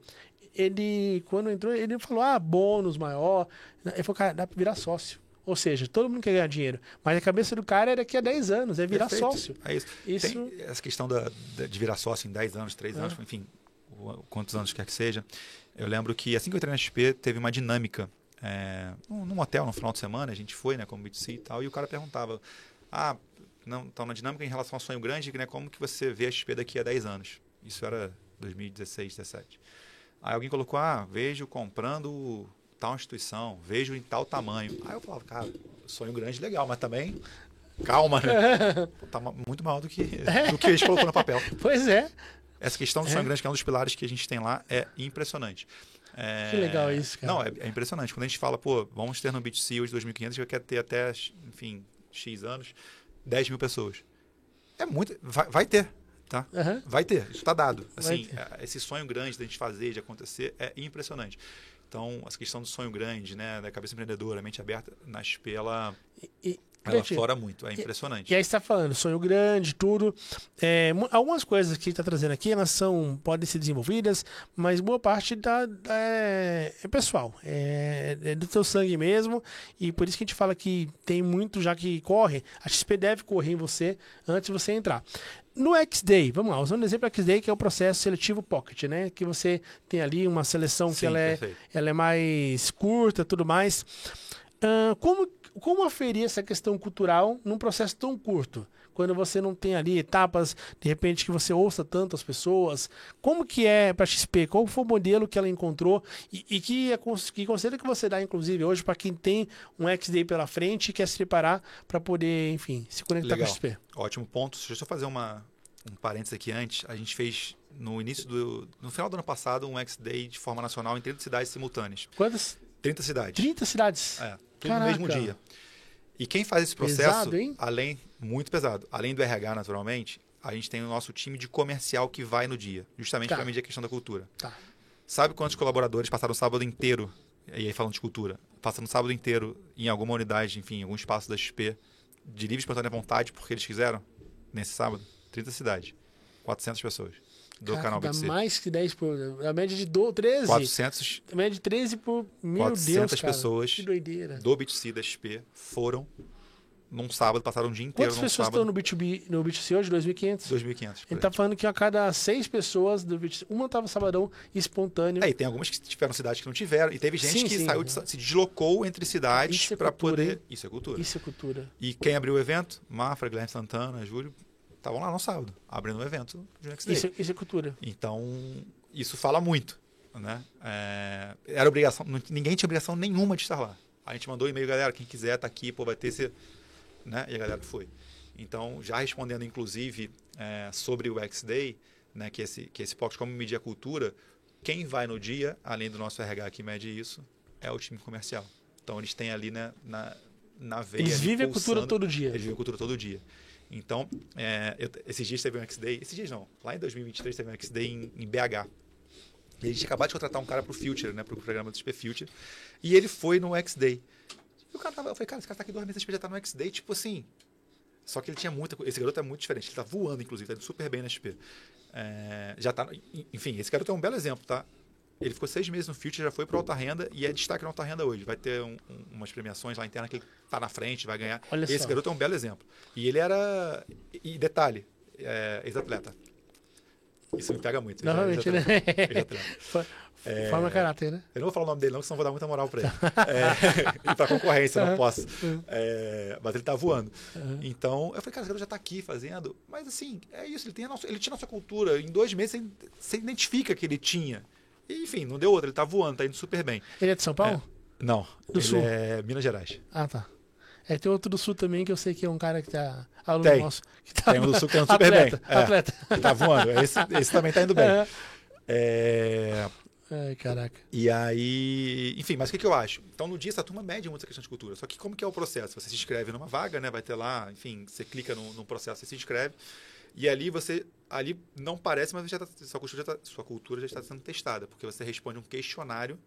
Ele, quando entrou, ele falou, bônus maior. Ele falou, cara, dá pra virar sócio. Ou seja, todo mundo quer ganhar dinheiro. Mas a cabeça do cara é daqui a 10 anos, é virar sócio. É isso. Tem essa questão de virar sócio em 10 anos, 3 anos, enfim, quantos anos quer que seja. Eu lembro que assim que eu entrei na XP, teve uma dinâmica. Num hotel, no final de semana, a gente foi, né, como B2C e tal, e o cara perguntava, então na dinâmica em relação ao sonho grande, né, como que você vê a XP daqui a 10 anos? Isso era 2016, 2017. Aí alguém colocou, vejo comprando tal instituição, vejo em tal tamanho. Aí eu falava, cara, sonho grande, legal, mas também calma, né? Tá muito maior do que a gente colocou no papel. Pois é. Essa questão do sonho grande, que é um dos pilares que a gente tem lá, é impressionante. Que legal isso, cara. Não, é impressionante. Quando a gente fala, vamos ter no B2C hoje 2.500, a gente quer ter até, enfim, X anos, 10 mil pessoas. É muito, vai ter. Tá? Vai ter, isso está dado. Assim, esse sonho grande da gente fazer, de acontecer, é impressionante. Então, essa questão do sonho grande, né, da cabeça empreendedora, mente aberta, na XP, ela flora muito, é impressionante. E aí você está falando, sonho grande, tudo. Algumas coisas que está trazendo aqui, elas podem ser desenvolvidas, mas boa parte é pessoal, é do teu sangue mesmo, e por isso que a gente fala que tem muito já que corre, a XP deve correr em você antes de você entrar. No X-Day, vamos lá, usando o exemplo do X-Day, que é o processo seletivo Pocket, né? Que você tem ali uma seleção que ela é mais curta, tudo mais. Como aferir essa questão cultural num processo tão curto? Quando você não tem ali etapas, de repente, que você ouça tantas pessoas. Como que é para a XP? Qual foi o modelo que ela encontrou? E que conselho que você dá, inclusive, hoje, para quem tem um X-Day pela frente e quer se preparar para poder, enfim, se conectar com a XP? Ótimo ponto. Deixa eu só fazer um parênteses aqui antes. A gente fez, no final do ano passado, um X-Day de forma nacional em 30 cidades simultâneas. Quantas? 30 cidades. 30 cidades? Tudo no mesmo dia. E quem faz esse processo, pesado, muito pesado, além do RH, naturalmente, a gente tem o nosso time de comercial que vai no dia, justamente para medir a questão da cultura. Sabe quantos colaboradores passaram o sábado inteiro, e aí falando de cultura, passando o sábado inteiro em alguma unidade, enfim, em algum espaço da XP, de livre e espontânea vontade, porque eles quiseram, nesse sábado? 30 cidades, 400 pessoas. Do canal B2C. Mais que 10 por... A média de 13. 400... A média de 13 por... Meu 400 Deus, cara. pessoas que doideira. do B2C da XP foram num sábado, passaram um dia inteiro. Quantas pessoas estão no B2C hoje? 2.500? 2.500. Ele tá falando que a cada 6 pessoas do B2C, uma estava sabadão espontâneo. E tem algumas que tiveram cidades que não tiveram. E teve gente que saiu se deslocou entre cidades para poder... Hein? Isso é cultura. Isso é cultura. E quem abriu o evento? Mafra, Guilherme Santana, Júlio... Estavam lá no sábado, abrindo o evento do Next Day. Isso é cultura. Então, isso fala muito. Né? Era obrigação, ninguém tinha obrigação nenhuma de estar lá. A gente mandou e-mail, galera, quem quiser tá aqui, vai ter esse... Né? E a galera foi. Então, já respondendo, inclusive, sobre o X-Day, né, que esse POC, como medir a cultura, quem vai no dia, além do nosso RH que mede isso, é o time comercial. Então, eles têm ali, né, na veia... Eles vivem a cultura todo dia. Eles vivem a cultura todo dia. Então, esses dias teve um X-Day, esses dias não, lá em 2023 teve um X-Day em BH. E a gente acabou de contratar um cara pro Future, né, pro programa do XP Future, e ele foi no X-Day. E eu falei, cara, esse cara tá aqui 2 meses, já tá no X-Day, tipo assim. Só que ele tinha esse garoto é muito diferente, ele tá voando, inclusive, tá indo super bem na XP. Já tá, enfim, esse garoto é um belo exemplo, tá? Ele ficou 6 meses no Future, já foi para Alta Renda e é destaque na Alta Renda hoje. Vai ter umas premiações lá internas que ele tá na frente, vai ganhar. Esse garoto é um belo exemplo. E ele era... E detalhe, ex-atleta. Isso me pega muito. Normalmente, né? Forma caráter, né? Eu não vou falar o nome dele não, senão vou dar muita moral para ele. E para concorrência, não posso. Mas ele tá voando. Então, eu falei, cara, esse garoto já tá aqui fazendo. Mas assim, é isso, ele tinha a nossa cultura. Em 2 meses, você identifica que ele tinha. E, enfim, não deu outra, ele tá voando, tá indo super bem. Ele é de São Paulo? Não, do Sul? É Minas Gerais. Ah, tá. Tem outro do Sul também, que eu sei que é um cara que tá aluno nosso. Que tá tem um do Sul que tá indo super bem. Atleta. Tá voando, esse também tá indo bem. Ai, caraca. E aí, enfim, mas o que eu acho? Então, no dia, essa turma mede muito essa questão de cultura. Só que como que é o processo? Você se inscreve numa vaga, né? Vai ter lá, enfim, você clica no processo, você se inscreve. E ali ali não parece, mas sua cultura já está sendo testada, porque você responde um questionário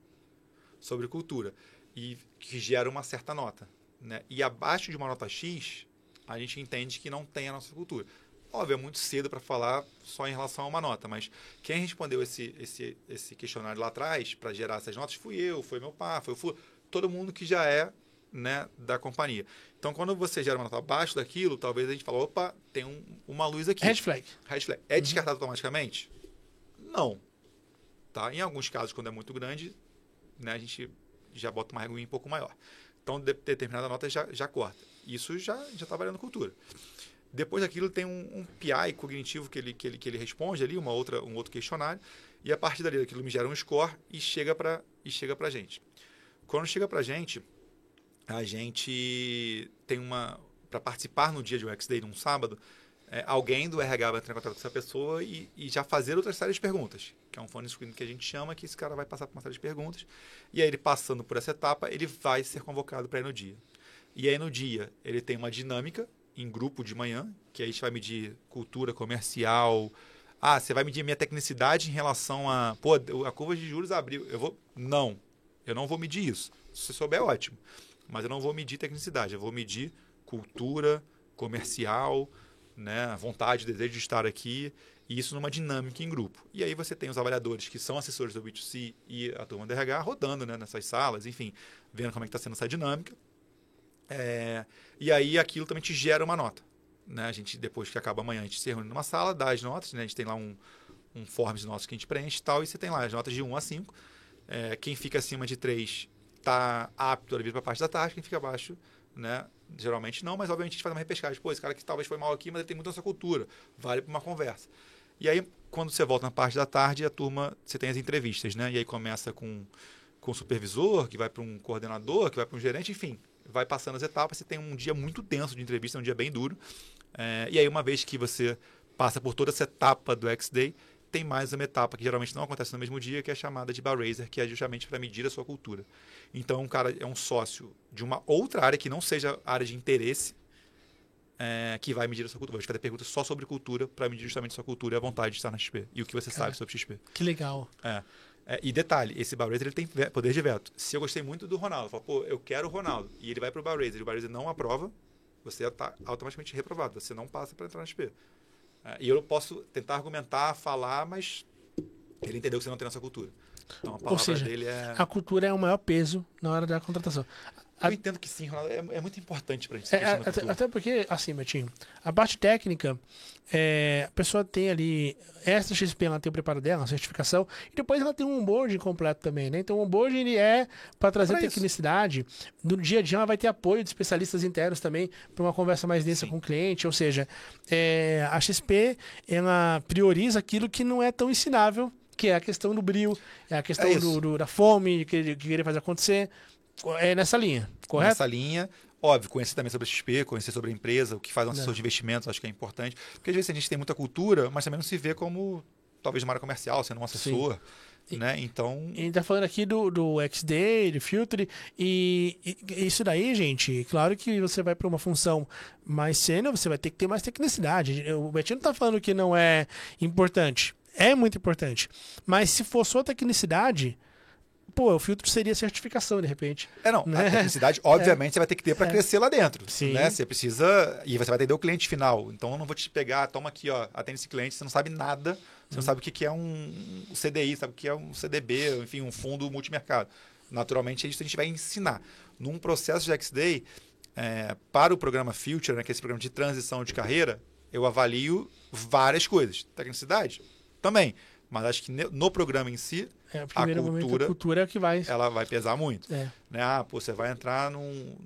sobre cultura, e que gera uma certa nota, né? E abaixo de uma nota X, a gente entende que não tem a nossa cultura. Óbvio, é muito cedo para falar só em relação a uma nota, mas quem respondeu esse questionário lá atrás para gerar essas notas fui eu, foi meu pai, foi todo mundo que já é, né, da companhia. Então, quando você gera uma nota abaixo daquilo, talvez a gente fale, opa, tem uma luz aqui. Red flag. Red flag. É descartado automaticamente? Não. Tá? Em alguns casos, quando é muito grande, né, a gente já bota uma reguinha um pouco maior. Então, determinada nota já corta. Isso já está valendo cultura. Depois daquilo tem um PI cognitivo que ele responde ali, um outro questionário, e a partir dali aquilo me gera um score e chega para a gente. Quando chega para a gente tem para participar no dia de um X-Day, num sábado, alguém do RH vai entrar em contato com essa pessoa e já fazer outra série de perguntas, que é um phone screen que a gente chama, que esse cara vai passar por uma série de perguntas, e aí ele passando por essa etapa, ele vai ser convocado para ir no dia. E aí no dia ele tem uma dinâmica em grupo de manhã, que aí a gente vai medir cultura comercial. Você vai medir minha tecnicidade em relação a... Pô, a curva de juros abriu. Não, eu não vou medir isso. Se você souber, é ótimo. Mas eu não vou medir tecnicidade. Eu vou medir cultura comercial, né, vontade, desejo de estar aqui, e isso numa dinâmica em grupo. E aí você tem os avaliadores que são assessores do B2C e a turma do RH rodando, né, nessas salas, enfim, vendo como é que está sendo essa dinâmica. E aí aquilo também te gera uma nota, né? A gente, depois que acaba amanhã, a gente se reúne numa sala, dá as notas, né? A gente tem lá um forms nosso que a gente preenche e tal, e você tem lá as notas de 1 a 5. Quem fica acima de 3 está apto a vir para a parte da taxa, quem fica abaixo, né? Geralmente não, mas obviamente a gente faz uma repescagem. Pô, esse cara que talvez foi mal aqui, mas ele tem muita nossa cultura, vale para uma conversa. E aí, quando você volta na parte da tarde, a turma, você tem as entrevistas, né? E aí começa com o supervisor, que vai para um coordenador, que vai para um gerente, enfim, vai passando as etapas. Você tem um dia muito tenso de entrevista, um dia bem duro. E aí, uma vez que você passa por toda essa etapa do X-Day, tem mais uma etapa que geralmente não acontece no mesmo dia, que é a chamada de Bar Raiser, que é justamente para medir a sua cultura. Então, um cara é um sócio de uma outra área que não seja área de interesse, que vai medir a sua cultura. Vai fazer perguntas só sobre cultura para medir justamente a sua cultura e a vontade de estar na XP. E o que você sabe sobre XP. Que legal. E detalhe, esse Bar Raiser ele tem poder de veto. Se eu gostei muito do Ronaldo, eu falo, pô, eu quero o Ronaldo, e ele vai para o Bar Raiser, e o Bar Raiser não aprova, você está automaticamente reprovado, você não passa para entrar na XP. E eu posso tentar argumentar, falar, mas ele entendeu que você não tem essa cultura. Então a palavra Ou seja, dele a cultura é o maior peso na hora da contratação. Eu entendo que sim, Ronaldo, é muito importante para a gente. Até porque, assim, Betinho, a parte técnica, a pessoa tem ali, essa XP, ela tem o preparo dela, a certificação, e depois ela tem um onboarding completo também, né? Então o onboarding ele é para trazer tecnicidade. No dia a dia ela vai ter apoio de especialistas internos também para uma conversa mais densa com o cliente, ou seja, a XP, ela prioriza aquilo que não é tão ensinável, que é a questão do brio, é a questão da fome, de querer fazer acontecer. É nessa linha, correto? Nessa linha, óbvio, conhecer também sobre a XP, conhecer sobre a empresa, o que faz um assessor de investimentos, acho que é importante. Porque às vezes a gente tem muita cultura, mas também não se vê como, talvez, uma área comercial, sendo um assessor. Né? Então... A gente tá falando aqui do X-Day, do Filtre, e isso daí, gente, claro que você vai para uma função mais sênior, você vai ter que ter mais tecnicidade. O Betinho não tá falando que não é importante. É muito importante. Mas se for só tecnicidade... Pô, o filtro seria certificação, de repente. Né? A tecnicidade, obviamente, você vai ter que ter para crescer lá dentro. Sim. Né? Você precisa... E você vai atender o cliente final. Então, eu não vou te pegar, toma aqui, ó, atende esse cliente, você não sabe nada, você não sabe o que é um CDI, sabe o que é um CDB, enfim, um fundo multimercado. Naturalmente, isso a gente vai ensinar. Num processo de X-Day, para o programa Future, né, que é esse programa de transição de carreira, eu avalio várias coisas. Tecnicidade? Também. Mas acho que no programa em si, a cultura é o que vai... Ela vai pesar muito. Né? Você vai entrar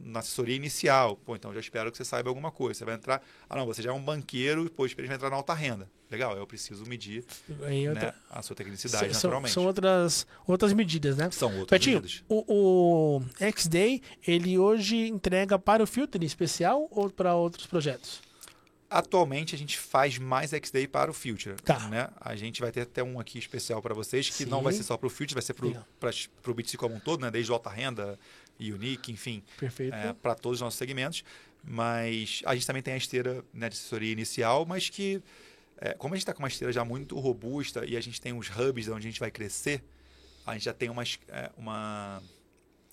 na assessoria inicial. Pô, então já espero que você saiba alguma coisa. Você vai entrar... você já é um banqueiro e depois vai entrar na alta renda. Legal, eu preciso medir a sua tecnicidade, naturalmente. São outras medidas, né? São outras medidas. O X-Day, ele hoje entrega para o Filter em especial ou para outros projetos? Atualmente, a gente faz mais X-Day para o Future. Né? A gente vai ter até um aqui especial para vocês, que não vai ser só para o Future, vai ser para o B2C como um todo, né? Desde alta renda, Unique, enfim, para todos os nossos segmentos. Mas a gente também tem a esteira, né, de assessoria inicial, mas que, como a gente está com uma esteira já muito robusta e a gente tem os hubs onde a gente vai crescer, a gente já tem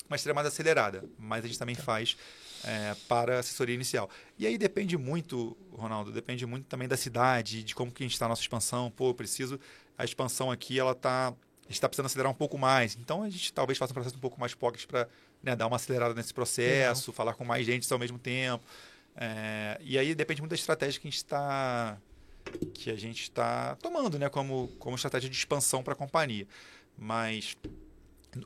uma esteira mais acelerada, mas a gente também faz para assessoria inicial. E aí depende muito, Ronaldo, depende muito também da cidade, de como que a gente está na nossa expansão. Pô, eu preciso... A expansão aqui, a gente está precisando acelerar um pouco mais. Então, a gente talvez faça um processo um pouco mais pocket para dar uma acelerada nesse processo, falar com mais gente ao mesmo tempo. E aí depende muito da estratégia que a gente está tomando, né, como estratégia de expansão para a companhia. Mas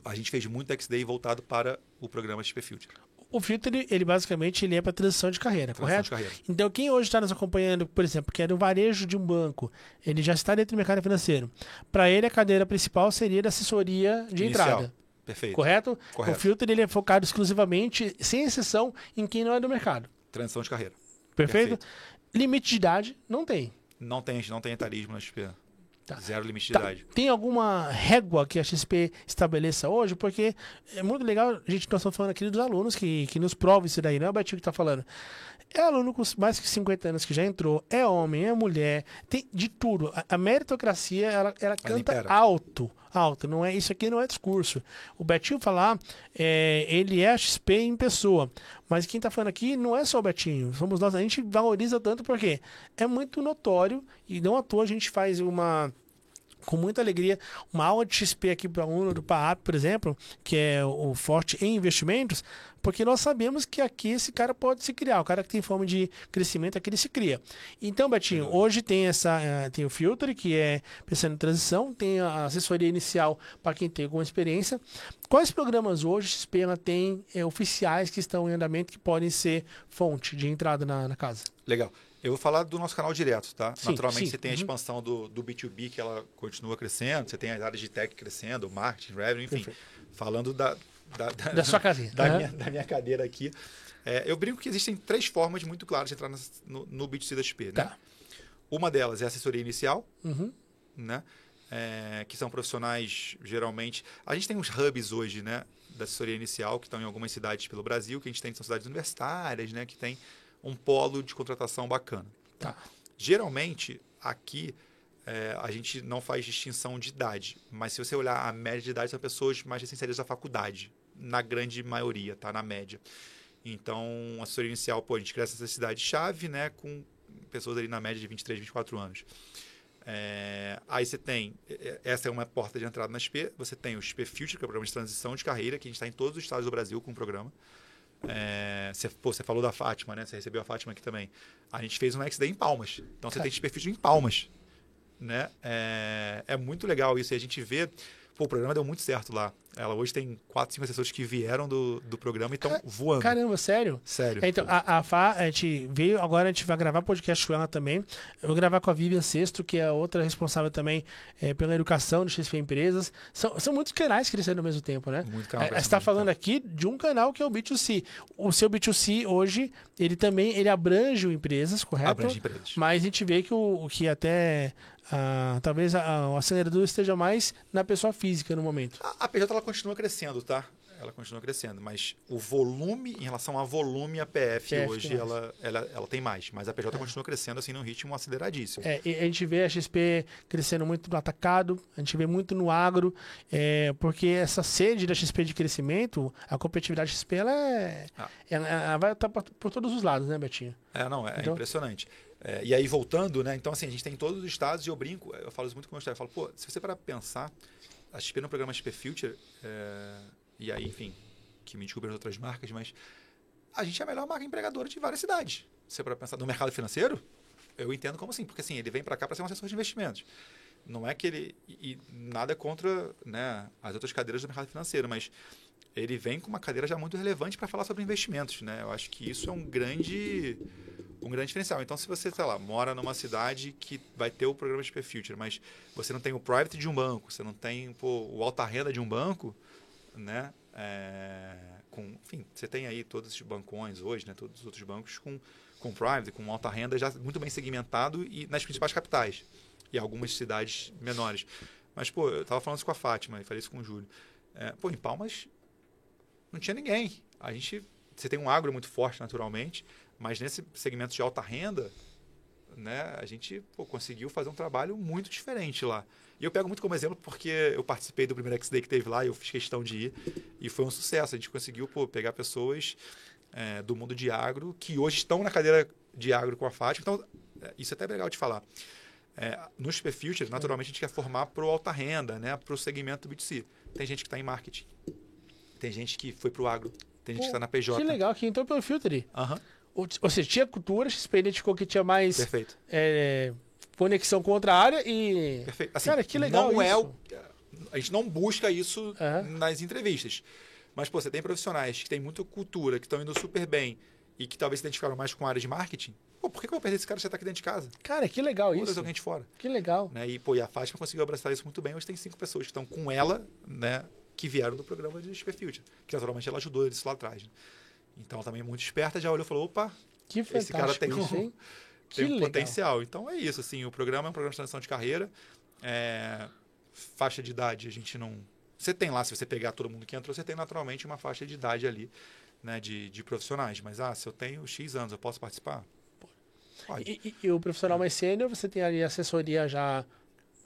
a gente fez muito X-Day voltado para o programa XP Future. O Filter, ele basicamente é para transição de carreira, correto? De carreira. Então, quem hoje está nos acompanhando, por exemplo, que é do varejo de um banco, ele já está dentro do mercado financeiro. Para ele, a cadeira principal seria da assessoria de entrada. Perfeito. Correto? O Filter, ele é focado exclusivamente, sem exceção, em quem não é do mercado. Transição de carreira. Perfeito? Limite de idade, não tem. Não tem etarismo na XP. Tá. Zero limite de idade. Tem alguma régua que a XP estabeleça hoje? Porque é muito legal, nós estamos falando aqui dos alunos que nos provam isso daí, não é o Betinho que está falando. É aluno com mais de 50 anos que já entrou, é homem, é mulher, tem de tudo. A meritocracia, ela canta alto. Não é, isso aqui não é discurso. O Betinho falar, ele é a XP em pessoa. Mas quem está falando aqui não é só o Betinho, somos nós. A gente valoriza tanto porque é muito notório e não à toa a gente faz com muita alegria, uma aula de XP aqui para um do PAAP, por exemplo, que é o Forte em Investimentos, porque nós sabemos que aqui esse cara pode se criar, o cara que tem fome de crescimento, aqui ele se cria. Então, Betinho, hoje tem tem o Filter, que é pensando em transição, tem a assessoria inicial para quem tem alguma experiência. Quais programas hoje a XP ela tem oficiais que estão em andamento que podem ser fonte de entrada na casa? Legal. Eu vou falar do nosso canal direto, tá? Sim, naturalmente sim. Você tem a expansão do B2B, que ela continua crescendo, você tem as áreas de tech crescendo, marketing, revenue, enfim. Perfeito. Falando da sua casinha. Da minha cadeira aqui. Eu brinco que existem 3 formas muito claras de entrar no B2C da XP. Né? Tá. Uma delas é a assessoria inicial, né? Que são profissionais, geralmente... A gente tem uns hubs hoje, né, da assessoria inicial, que estão em algumas cidades pelo Brasil, que a gente tem, são cidades universitárias, né, que tem um polo de contratação bacana. Tá. Geralmente, aqui, a gente não faz distinção de idade, mas se você olhar a média de idade, são pessoas mais recém-saídas da faculdade, na grande maioria, tá? Na média. Então, a assessoria inicial, a gente cresce nessa cidade-chave, né, com pessoas ali na média de 23, 24 anos. Aí você tem, essa é uma porta de entrada na XP, você tem o XP Future, que é o programa de transição de carreira, que a gente está em todos os estados do Brasil com o programa. Você falou da Fátima, né? Você recebeu a Fátima aqui também. A gente fez um X-Day em Palmas. Então você tem XP Future em Palmas. Né? É muito legal isso. E a gente vê... Pô, o programa deu muito certo lá. Ela hoje tem 4, 5 assessores que vieram do programa e estão voando. Caramba, sério? Sério. Então, a Fá, a gente veio, agora a gente vai gravar podcast com ela também. Eu vou gravar com a Vivian Sexto, que é outra responsável também pela educação de XP Empresas. São muitos canais crescendo ao mesmo tempo, né? Muito canal. Você está falando aqui de um canal que é o B2C. O seu B2C hoje, ele abrange empresas, correto? Abrange empresas. Mas a gente vê que até... talvez o acelerador esteja mais na pessoa física no momento. A PJ ela continua crescendo, tá? Ela continua crescendo, mas o volume, em relação a volume, a PF hoje ela tem mais. Mas a PJ continua crescendo assim num ritmo aceleradíssimo. E a gente vê a XP crescendo muito no atacado, a gente vê muito no agro, porque essa sede da XP de crescimento, a competitividade da XP, ela vai estar por todos os lados, né, Betinho? Então, impressionante. E aí, voltando, né? Então, assim, a gente tem todos os estados e eu brinco, eu falo isso muito com o meu staff, eu falo, se você parar pra pensar, a XP no programa XP Future, e aí, enfim, que me desculpem as outras marcas, mas a gente é a melhor marca empregadora de várias cidades. Se você parar pra pensar no mercado financeiro, eu entendo como assim, porque assim, ele vem para cá para ser um assessor de investimentos. Não é que ele... E nada contra, né, as outras cadeiras do mercado financeiro, mas ele vem com uma cadeira já muito relevante para falar sobre investimentos, né? Eu acho que isso é um grande diferencial. Então, se você, sei lá, mora numa cidade que vai ter o programa XP Future, mas você não tem o private de um banco, você não tem o alta renda de um banco, né? Enfim, você tem aí todos esses bancões hoje, né? Todos os outros bancos com private, com alta renda já muito bem segmentado e nas principais capitais e algumas cidades menores. Mas, eu estava falando isso com a Fátima e falei isso com o Júlio. Em Palmas não tinha ninguém. Você tem um agro muito forte, naturalmente, mas nesse segmento de alta renda, né, a gente conseguiu fazer um trabalho muito diferente lá. E eu pego muito como exemplo porque eu participei do primeiro X-Day que teve lá, e eu fiz questão de ir, e foi um sucesso. A gente conseguiu pegar pessoas do mundo de agro que hoje estão na cadeira de agro com a Fátima. Então, isso é até legal de falar. No XP Future, naturalmente, a gente quer formar para o alta renda, né, para o segmento B2C. Tem gente que está em marketing, tem gente que foi para o agro, tem gente que está na PJ. Que legal, que entrou pelo Filter. Aham. Ou seja, tinha cultura, XP identificou que tinha mais Perfeito. conexão com outra área e... Perfeito. Assim, cara, que legal não isso. A gente não busca isso nas entrevistas. Mas, você tem profissionais que têm muita cultura, que estão indo super bem e que talvez se identificaram mais com a área de marketing. Por que eu vou perder esse cara se já está aqui dentro de casa? Cara, que legal Vou isso. trazer alguém de fora. Que legal. Né? E a Fátima conseguiu abraçar isso muito bem. Hoje tem 5 pessoas que estão com ela, né, que vieram do programa de XP Future, que naturalmente ela ajudou isso lá atrás. Né? Então, ela também é muito esperta, já olhou e falou, opa, que esse cara tem isso, hein? tem um legal. potencial. Então, é isso. Assim, o programa é um programa de transição de carreira. Faixa de idade, a gente não... Você tem lá, se você pegar todo mundo que entrou, você tem naturalmente uma faixa de idade ali, né, de profissionais. Mas, se eu tenho X anos, eu posso participar? Pode. E o profissional mais sênior, você tem ali assessoria já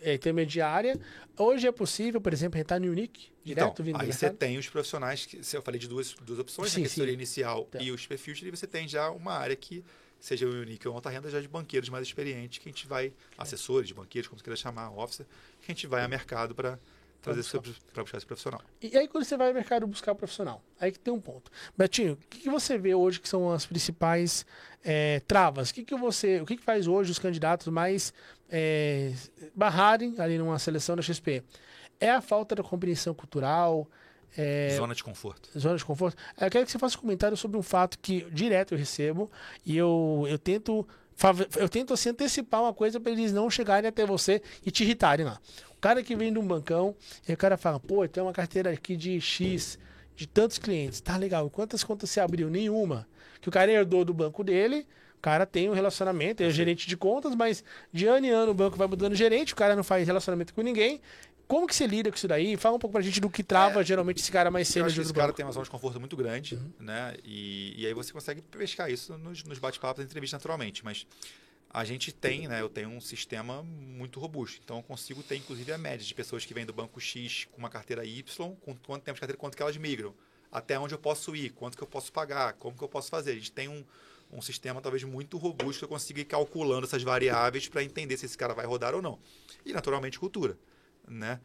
intermediária. Hoje é possível, por exemplo, entrar no Unique, direto vindo do aí você mercado? tem os profissionais, que eu falei de duas opções, Sim, né, que é a assessoria sim. inicial e o XP Future, e você tem já uma área que seja o Unique ou alta renda, já de banqueiros mais experientes, que a gente vai, assessores de banqueiros, como você queira chamar, officer, que a gente vai a mercado para trazer para buscar esse profissional. E aí quando você vai ao mercado buscar o profissional, aí que tem um ponto. Betinho, o que você vê hoje que são as principais travas? O que faz hoje os candidatos mais barrarem ali numa seleção da XP? É a falta da compreensão cultural? Zona de conforto. Zona de conforto? Eu quero que você faça um comentário sobre um fato que direto eu recebo e eu tento assim, antecipar uma coisa para eles não chegarem até você e te irritarem lá. O cara que vem de um bancão, e o cara fala, pô, tem uma carteira aqui de X, de tantos clientes. Tá legal. Quantas contas você abriu? Nenhuma. Que o cara herdou do banco dele, o cara tem um relacionamento, é gerente de contas, mas de ano em ano o banco vai mudando gerente, o cara não faz relacionamento com ninguém. Como que você lida com isso daí? Fala um pouco pra gente do que trava geralmente esse cara mais cedo. Esse cara tem uma zona de conforto muito grande, né? E aí você consegue pescar isso nos bate-papos da entrevista naturalmente. Mas a gente tem, né? Eu tenho um sistema muito robusto. Então eu consigo ter, inclusive, a média de pessoas que vêm do banco X com uma carteira Y, com quanto tempo de carteira, quanto que elas migram, até onde eu posso ir, quanto que eu posso pagar, como que eu posso fazer. A gente tem um sistema talvez muito robusto que eu consigo ir calculando essas variáveis para entender se esse cara vai rodar ou não. E, naturalmente, cultura. Né?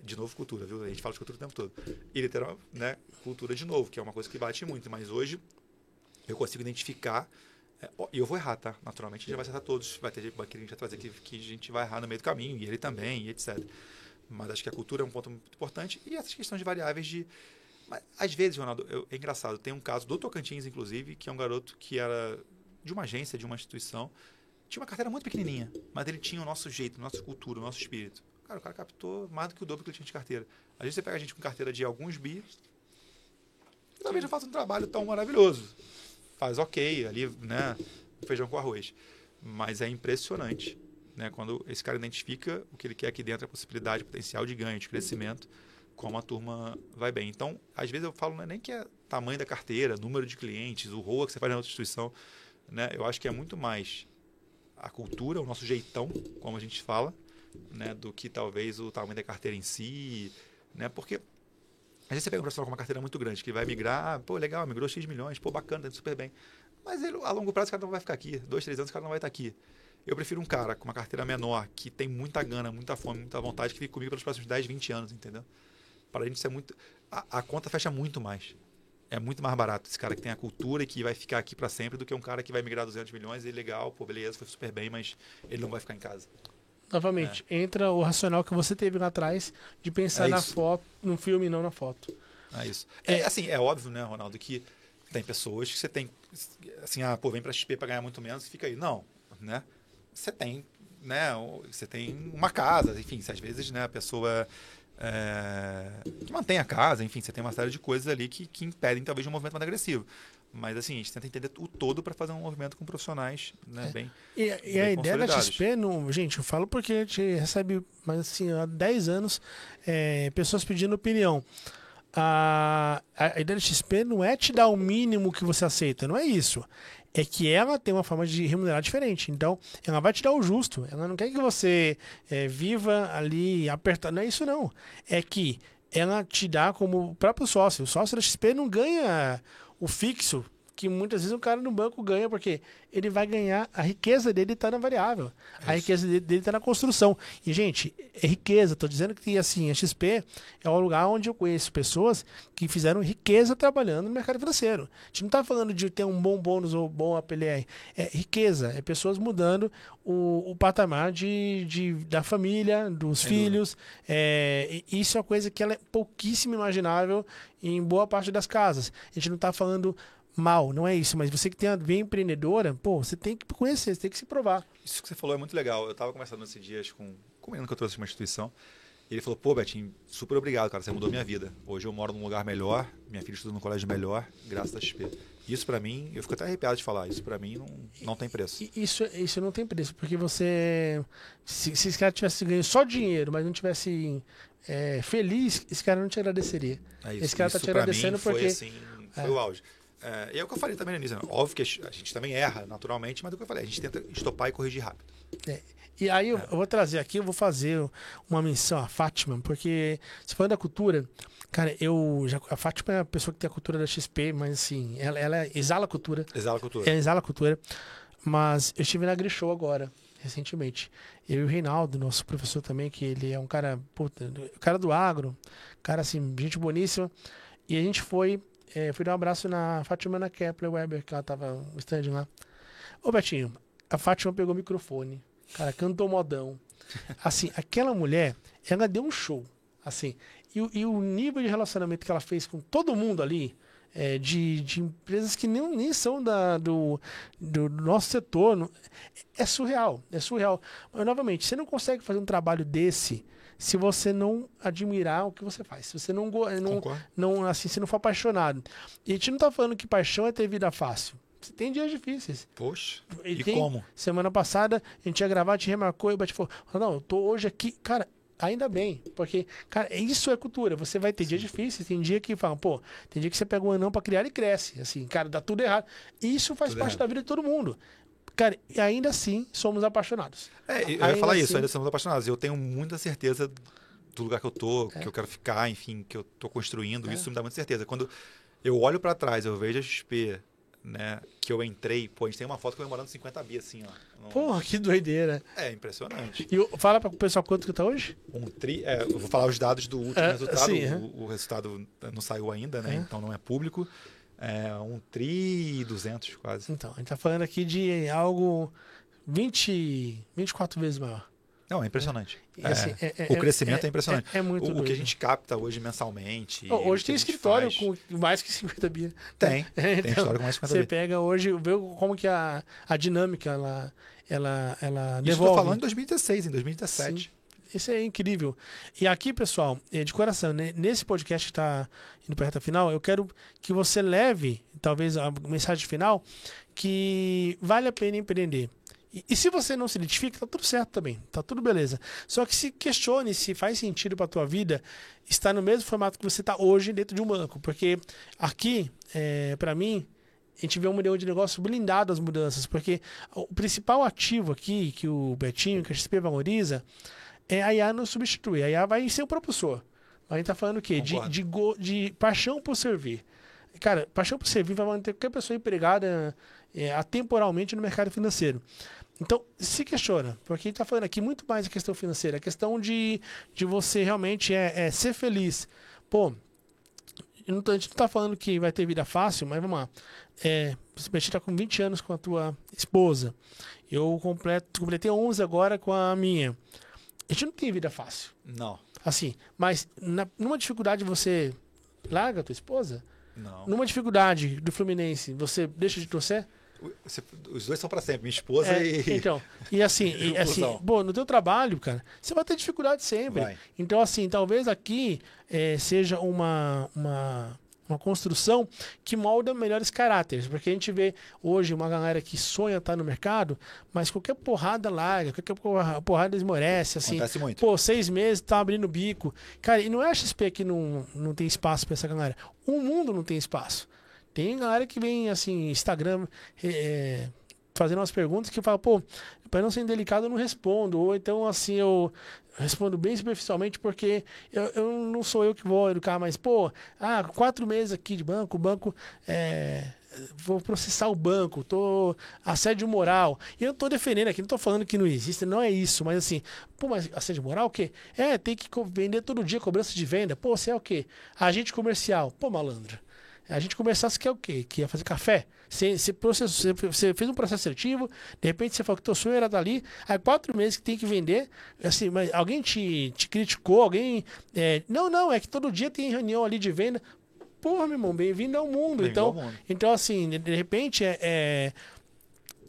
De novo, cultura, viu? A gente fala de cultura o tempo todo. E literal, né? Cultura de novo, que é uma coisa que bate muito. Mas hoje eu consigo identificar. E eu vou errar, tá? Naturalmente, a gente já vai acertar todos. Vai ter banqueiro que a gente vai trazer que a gente vai errar no meio do caminho, e ele também, e etc. Mas acho que a cultura é um ponto muito importante. E essas questões de variáveis de. Mas, às vezes, Ronaldo, é engraçado. Tem um caso do Tocantins, inclusive, que é um garoto que era de uma agência, de uma instituição. Tinha uma carteira muito pequenininha, mas ele tinha o nosso jeito, a nossa cultura, o nosso espírito. Cara, o cara captou mais do que o dobro que ele tinha de carteira. Às vezes você pega a gente com carteira de alguns bi, e talvez não faça um trabalho tão maravilhoso. Faz ok ali, né? Feijão com arroz. Mas é impressionante, né? Quando esse cara identifica o que ele quer aqui dentro, a possibilidade, potencial de ganho, de crescimento, como a turma vai bem. Então, às vezes eu falo, não é nem que é tamanho da carteira, número de clientes, o ROA que você faz na outra instituição, né? Eu acho que é muito mais a cultura, o nosso jeitão, como a gente fala, né, do que talvez o tamanho da carteira em si, né? Porque às vezes você pega um profissional com uma carteira muito grande, que vai migrar, pô, legal, migrou X milhões, pô, bacana, tá super bem. Mas ele, a longo prazo, esse cara não vai ficar aqui. 2, 3 anos, esse cara não vai estar aqui. Eu prefiro um cara com uma carteira menor, que tem muita gana, muita fome, muita vontade, que fique comigo pelos próximos 10, 20 anos, entendeu? Para a gente isso é muito... A conta fecha muito mais. É muito mais barato esse cara que tem a cultura e que vai ficar aqui para sempre do que um cara que vai migrar 200 milhões e legal, pô, beleza, foi super bem, mas ele não vai ficar em casa. Novamente, entra o racional que você teve lá atrás de pensar na foto, no filme e não na foto. É isso. Assim, é óbvio, né, Ronaldo, que tem pessoas que você tem, assim, vem para XP para ganhar muito menos e fica aí. Não, né? Você tem, né, você tem uma casa, enfim, se às vezes, né, a pessoa que mantém a casa, enfim, você tem uma série de coisas ali que impedem talvez de um movimento mais agressivo. Mas assim, a gente tenta entender o todo para fazer um movimento com profissionais, né, bem E a ideia da XP, gente, eu falo porque a gente recebe, mas assim, há 10 anos, pessoas pedindo opinião. A ideia da XP não é te dar o mínimo que você aceita, não é isso. é que ela tem uma forma de remunerar diferente. Então, ela vai te dar o justo. Ela não quer que você viva ali apertado. Não é isso, não. É que ela te dá como o próprio sócio. O sócio da XP não ganha o fixo que muitas vezes o cara no banco ganha, porque ele vai ganhar, a riqueza dele está na variável, a riqueza dele está na construção. E, gente, é riqueza, estou dizendo que assim, a XP é um lugar onde eu conheço pessoas que fizeram riqueza trabalhando no mercado financeiro. A gente não está falando de ter um bom bônus ou bom APLR, é riqueza, é pessoas mudando o patamar da família, dos filhos. Isso é uma coisa que ela é pouquíssimo imaginável em boa parte das casas. A gente não está falando mal, não é isso, mas você que tem a veia empreendedora, pô, você tem que conhecer, você tem que se provar. Isso que você falou é muito legal. Eu estava conversando esses dias com um menino que eu trouxe de uma instituição, e ele falou, pô, Betinho, super obrigado, cara, você mudou minha vida. Hoje eu moro num lugar melhor, minha filha estuda num colégio melhor, graças a XP. Isso pra mim, eu fico até arrepiado de falar, isso pra mim não tem preço. Isso não tem preço, porque você, se esse cara tivesse ganho só dinheiro, mas não tivesse feliz, esse cara não te agradeceria. Esse cara tá te agradecendo porque... Foi assim, foi o auge. E é o que eu falei também no início. Óbvio que a gente também erra naturalmente, mas é o que eu falei, a gente tenta estopar e corrigir rápido. E aí eu vou trazer aqui, eu vou fazer uma menção à Fátima, porque se falando da cultura, cara, a Fátima é a pessoa que tem a cultura da XP, mas assim, ela exala a cultura. Exala a cultura. Exala a cultura. Mas eu estive na Grishow agora, recentemente. Eu e o Reinaldo, nosso professor também, que ele é um cara, cara do agro, cara assim, gente boníssima. E a gente fui dar um abraço na Fátima na Kepler Weber, que ela tava no stand lá. Ô Betinho, a Fátima pegou o microfone, cara, cantou modão. Assim, aquela mulher, ela deu um show, assim. E o nível de relacionamento que ela fez com todo mundo ali, de empresas que nem são do nosso setor, é surreal, é surreal. Mas, novamente, você não consegue fazer um trabalho desse se você não admirar o que você faz, se você não assim, se não for apaixonado. E a gente não está falando que paixão é ter vida fácil. Você tem dias difíceis. Poxa, e como? Semana passada, a gente ia gravar, te remarcou e o Bate falou, não, eu tô hoje aqui, cara, ainda bem, porque, cara, isso é cultura. Você vai ter dias difíceis, tem dia que fala, pô, tem dia que você pega um anão para criar e cresce, assim, cara, dá tudo errado. Isso faz parte da vida de todo mundo. Cara, e ainda assim somos apaixonados. Eu ia falar isso, ainda somos apaixonados. Eu tenho muita certeza do lugar que eu tô, que eu quero ficar, enfim, que eu tô construindo. Isso me dá muita certeza. Quando eu olho para trás, eu vejo a XP, né, que eu entrei, pô, a gente tem uma foto comemorando 50 bi, assim, ó. Porra, que doideira. É impressionante. E fala para o pessoal quanto que tá hoje? Eu vou falar os dados do último resultado. Sim, o resultado não saiu ainda, né? Então não é público. 1,2 quase. Então, a gente tá falando aqui de algo 24 vezes maior. Não, é impressionante. Assim, o crescimento é impressionante. É muito o que a gente capta hoje mensalmente. Hoje tem escritório com mais que 50 bi. Tem escritório com mais que 50 bi. Você pega hoje, vê como que a dinâmica ela Isso devolve. estou falando em 2016, em 2017. Sim. Isso é incrível. E aqui, pessoal, de coração, né, nesse podcast que está indo para a reta final, eu quero que você leve, talvez, a mensagem final, que vale a pena empreender. E se você não se identifica, tá tudo certo também, tá tudo beleza. Só que se questione se faz sentido para a tua vida estar no mesmo formato que você está hoje dentro de um banco. Porque aqui, para mim, a gente vê um modelo de negócio blindado às mudanças. Porque o principal ativo aqui, que o Betinho, que a XP valoriza, a IA não substitui. A IA vai ser o propulsor. A gente tá falando o quê? De paixão por servir. Cara, paixão por servir vai manter qualquer pessoa empregada atemporalmente no mercado financeiro. Então, se questiona, porque a gente tá falando aqui muito mais da questão financeira, a questão de você realmente ser feliz. Pô, a gente não tá falando que vai ter vida fácil, mas vamos lá. Você tá com 20 anos com a tua esposa. Eu completei 11 agora com a minha. A gente não tem vida fácil. Não. Assim, mas numa dificuldade você larga a tua esposa? Não. Numa dificuldade do Fluminense, você deixa de torcer? Os dois são para sempre, minha esposa e... Então, e assim, bom, no teu trabalho, cara, você vai ter dificuldade sempre. Vai. Então, assim, talvez aqui seja uma construção que molda melhores caráteres, porque a gente vê hoje uma galera que sonha estar no mercado, mas qualquer porrada larga, qualquer porrada esmorece, assim. Acontece muito. Pô, 6 meses tá abrindo o bico. Cara, e não é a XP que não tem espaço para essa galera. O mundo não tem espaço. Tem galera que vem, assim, Instagram, fazendo umas perguntas que fala, pô, para não ser indelicado eu não respondo. Ou então, assim, eu respondo bem superficialmente porque eu não sou eu que vou educar, mas, pô, 4 meses aqui de banco, o banco vou processar o banco, tô assédio moral. E eu não tô defendendo aqui, não tô falando que não existe, não é isso, mas assim, pô, mas assédio moral o quê? Tem que vender todo dia, cobrança de venda. Pô, você é o quê? Agente comercial. Pô, malandro. Agente comercial, você quer o quê? Que ia fazer café? Você fez um processo seletivo, de repente você falou que teu sonho era dali, aí 4 meses que tem que vender, assim, mas alguém te criticou, alguém... Não, é que todo dia tem reunião ali de venda. Porra, meu irmão, bem-vindo ao mundo. Então, assim, de repente,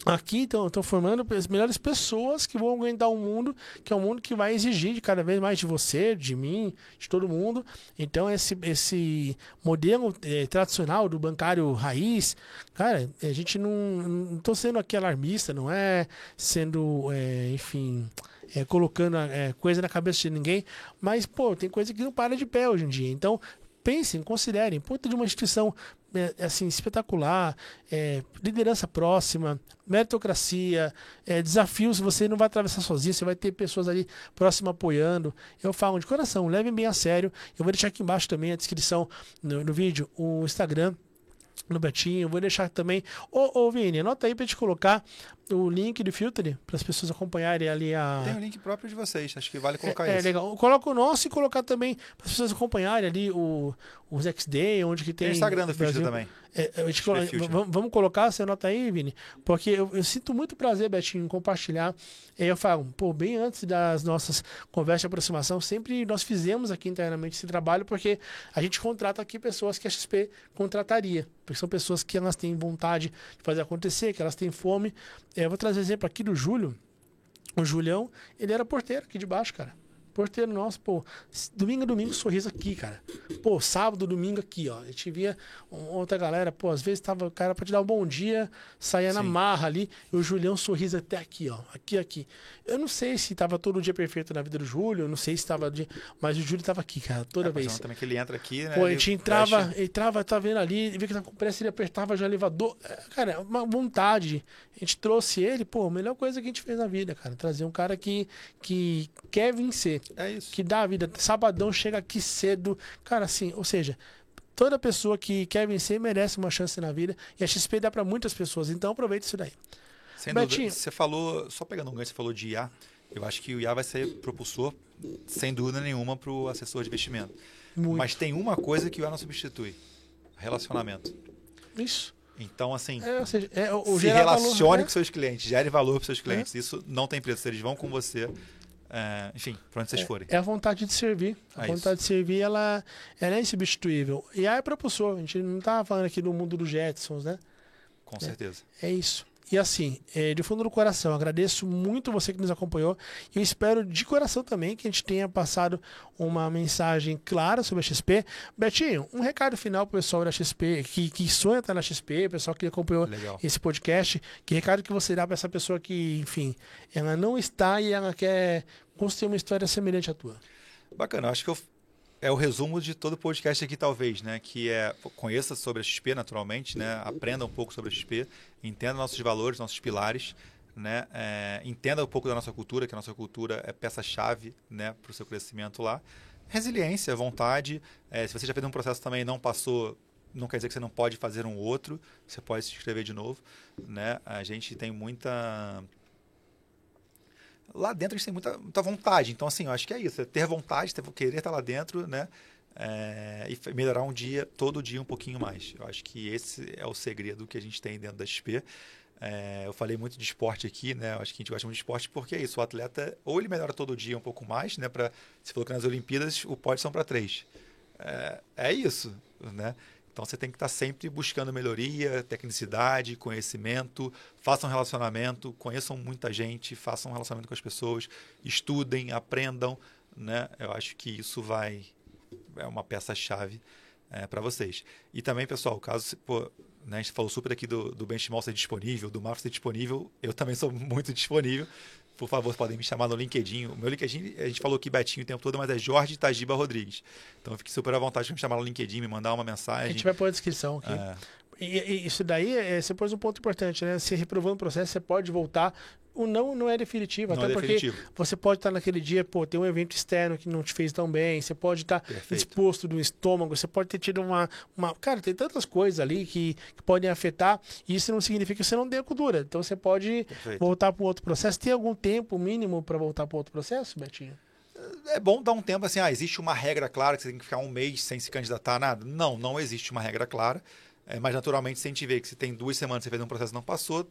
aqui estão formando as melhores pessoas que vão aguentar o mundo, que é um mundo que vai exigir de cada vez mais de você, de mim, de todo mundo. Então, esse modelo tradicional do bancário raiz, cara, a gente não tô sendo aqui alarmista, não é sendo, enfim... colocando coisa na cabeça de ninguém, mas, pô, tem coisa que não para de pé hoje em dia. Então, pensem, considerem, puta de uma instituição assim, espetacular, liderança próxima, meritocracia, desafios, você não vai atravessar sozinho, você vai ter pessoas ali próximas apoiando. Eu falo de coração, levem bem a sério. Eu vou deixar aqui embaixo também a descrição no vídeo, o Instagram no Betinho, eu vou deixar também. Ô Vini, anota aí pra gente colocar o link do Filtre para as pessoas acompanharem ali Tem um link próprio de vocês, acho que vale colocar isso. Legal. Coloca o nosso e colocar também para as pessoas acompanharem ali os X-Day, onde que tem. Tem o Instagram do Filtre também. Vamos colocar, você anota aí, Vini, porque eu sinto muito prazer, Betinho, em compartilhar. Eu falo, pô, bem antes das nossas conversas de aproximação, sempre nós fizemos aqui internamente esse trabalho, porque a gente contrata aqui pessoas que a XP contrataria, porque são pessoas que elas têm vontade de fazer acontecer, que elas têm fome. Eu vou trazer exemplo aqui do Júlio. O Julião, ele era porteiro aqui de baixo, cara. Porteiro nosso, pô, domingo a domingo, sorriso aqui, cara. Pô, sábado, domingo aqui, ó. A gente via outra galera, pô, às vezes tava o cara pra te dar um bom dia, saía na marra ali, e o Julião sorriso até aqui, ó. Aqui. Eu não sei se tava todo dia perfeito na vida do Júlio, eu não sei se tava mas o Júlio tava aqui, cara, toda vez. Também que ele entra aqui, né? Pô, a gente entrava, tá vendo ali, via que tava com pressa, ele apertava já o elevador. Cara, uma vontade. A gente trouxe ele, pô, a melhor coisa que a gente fez na vida, cara. Trazer um cara que quer vencer. É isso. Que dá a vida. Sabadão chega aqui cedo. Cara, assim, ou seja, toda pessoa que quer vencer merece uma chance na vida. E a XP dá para muitas pessoas. Então aproveita isso daí. Sem dúvida. Você falou, só pegando um gancho, você falou de IA. Eu acho que o IA vai ser propulsor, sem dúvida nenhuma, para o assessor de investimento. Muito. Mas tem uma coisa que o IA não substitui: relacionamento. Isso. Então, assim, ou seja, se relacione com seus clientes, gere valor para seus clientes. Isso não tem preço. Eles vão com você, enfim, para onde vocês forem. É a vontade de servir. A vontade de servir, ela é insubstituível. E aí é propulsor. A gente não está falando aqui do mundo dos Jetsons, né? Com certeza. É isso. E assim, de fundo do coração, agradeço muito você que nos acompanhou. E eu espero de coração também que a gente tenha passado uma mensagem clara sobre a XP. Betinho, um recado final para o pessoal da XP, que sonha estar na XP, o pessoal que acompanhou esse podcast. Que recado que você dá para essa pessoa que, enfim, ela não está e ela quer construir uma história semelhante à tua? Bacana, acho que é o resumo de todo o podcast aqui, talvez, né? Que conheça sobre a XP, naturalmente, né? Aprenda um pouco sobre a XP, entenda nossos valores, nossos pilares, né? Entenda um pouco da nossa cultura, que a nossa cultura é peça-chave, né? Para o seu crescimento lá. Resiliência, vontade. Se você já fez um processo também e não passou, não quer dizer que você não pode fazer um outro. Você pode se inscrever de novo, né? A gente tem muita... Lá dentro a gente tem muita vontade. Então, assim, eu acho que é isso. É ter vontade, querer estar lá dentro, né? E melhorar todo dia um pouquinho mais. Eu acho que esse é o segredo que a gente tem dentro da XP. Eu falei muito de esporte aqui, né? Eu acho que a gente gosta muito de esporte porque é isso. O atleta, ou ele melhora todo dia um pouco mais, né? Você falou que nas Olimpíadas o pódio são para 3. É isso, né? Então você tem que estar sempre buscando melhoria, tecnicidade, conhecimento, façam relacionamento, conheçam muita gente, façam relacionamento com as pessoas, estudem, aprendam, né? Eu acho que isso é uma peça-chave para vocês. E também, pessoal, caso né, a gente falou super aqui do Benchmark ser disponível, do Mafra ser disponível, eu também sou muito disponível. Por favor, podem me chamar no LinkedIn. O meu LinkedIn, a gente falou aqui Betinho o tempo todo, mas é Jorge Tajiba Rodrigues. Então, fique super à vontade de me chamar no LinkedIn, me mandar uma mensagem. A gente vai pôr a descrição aqui. E isso daí, você pôs um ponto importante, né? Se reprovando o processo, você pode voltar. O não é definitivo, Não até é porque definitivo. você pode estar naquele dia, pô, tem um evento externo que não te fez tão bem, você pode estar Perfeito. disposto do estômago, você pode ter tido uma... Cara, tem tantas coisas ali que podem afetar, e isso não significa que você não tenha cultura. Então você pode Perfeito. voltar para um outro processo. Tem algum tempo mínimo para voltar para outro processo, Betinho? É bom dar um tempo assim, existe uma regra clara que você tem que ficar um mês sem se candidatar a nada? Não existe uma regra clara. Mas naturalmente, se a gente vê que se tem 2 semanas você fez um processo e não passou,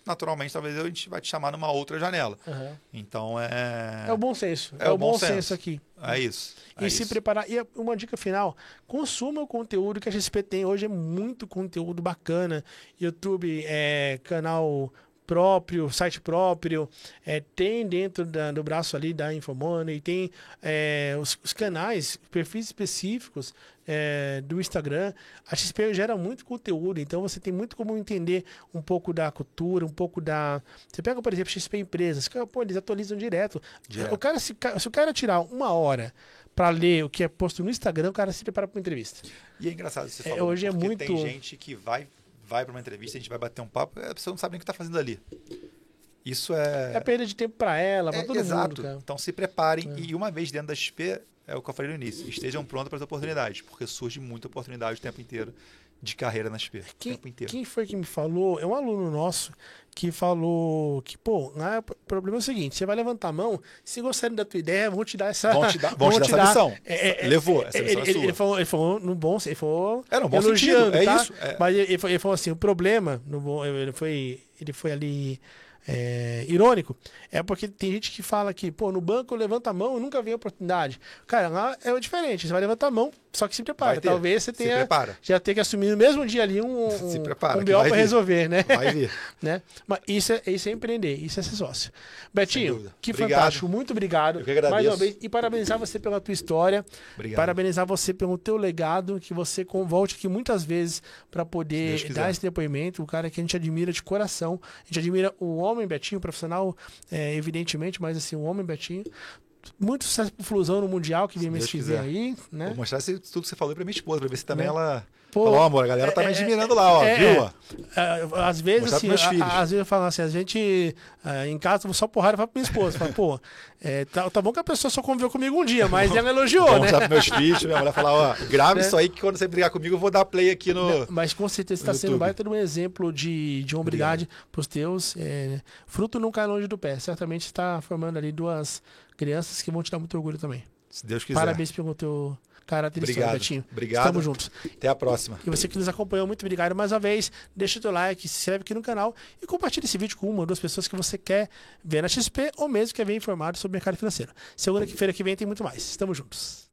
naturalmente talvez a gente vai te chamar numa outra janela. Uhum. Então É o bom senso. É o bom senso aqui. É isso. E se preparar. E uma dica final: consuma o conteúdo que a XP tem. Hoje é muito conteúdo bacana. YouTube, canal próprio, site próprio, tem dentro do braço ali da Infomoney, tem os canais, perfis específicos do Instagram. A XP gera muito conteúdo, então você tem muito como entender um pouco da cultura, um pouco da... Você pega, por exemplo, XP Empresas, pô, eles atualizam direto. O cara, se o cara tirar 1 hora para ler o que é posto no Instagram, o cara se prepara para uma entrevista. E é engraçado você falar, hoje porque muito... tem gente que vai para uma entrevista, a gente vai bater um papo, a pessoa não sabe nem o que está fazendo ali. Isso é perda de tempo para ela, para todo exato. mundo. Cara. Então se preparem e uma vez dentro da XP, é o que eu falei no início, estejam prontos para as oportunidades, porque surge muita oportunidade o tempo inteiro de carreira na XP. O tempo inteiro. Quem foi que me falou? É um aluno nosso que falou que, pô, o problema é o seguinte, você vai levantar a mão, se gostarem da tua ideia, vão te dar essa... Vão te dar essa lição. Levou, essa lição é sua. Ele falou no bom, ele falou no bom elogiando, sentido, tá? isso. Mas ele falou assim, o problema, ele foi ali... irônico, é porque tem gente que fala que, pô, no banco eu levanto a mão e nunca vi a oportunidade. Cara, lá é diferente, você vai levantar a mão, só que se prepara. Talvez você tenha já ter que assumir no mesmo dia ali um BO para resolver, né? Vai vir. Né? Mas isso é empreender, isso é ser sócio. Betinho, que obrigado. Fantástico, muito obrigado. Eu que agradeço. Mais uma vez, e parabenizar você pela tua história. Obrigado. Parabenizar você pelo teu legado, que você volte aqui muitas vezes para poder dar esse depoimento. O cara que a gente admira de coração. A gente admira o homem Betinho, profissional, evidentemente, mas assim, o homem Betinho. Muito sucesso pro Flusão no Mundial, que vem mês que vem aí, né? Vou mostrar tudo que você falou pra minha esposa, pra ver se também ela... Pô, falou, amor, a galera tá me admirando lá, ó, viu? Às vezes, assim, às vezes eu falo assim, a gente em casa só porrada pra minha esposa. Fala, pô, tá bom que a pessoa só conviveu comigo um dia, mas ela elogiou, vou né? mostrar pros meus filhos, minha mulher falar, ó, grave isso aí que quando você brigar comigo eu vou dar play aqui no... Mas com certeza está sendo baita um exemplo de hombridade pros teus. Fruto não cai longe do pé. Certamente está formando ali 2 crianças que vão te dar muito orgulho também. Se Deus quiser. Parabéns pelo teu caráter e Betinho. Obrigado. Estamos juntos. Até a próxima. E você que nos acompanhou, muito obrigado mais uma vez. Deixa o teu like, se inscreve aqui no canal e compartilha esse vídeo com 1 ou 2 pessoas que você quer ver na XP ou mesmo quer ver informado sobre o mercado financeiro. Segunda-feira que vem tem muito mais. Estamos juntos.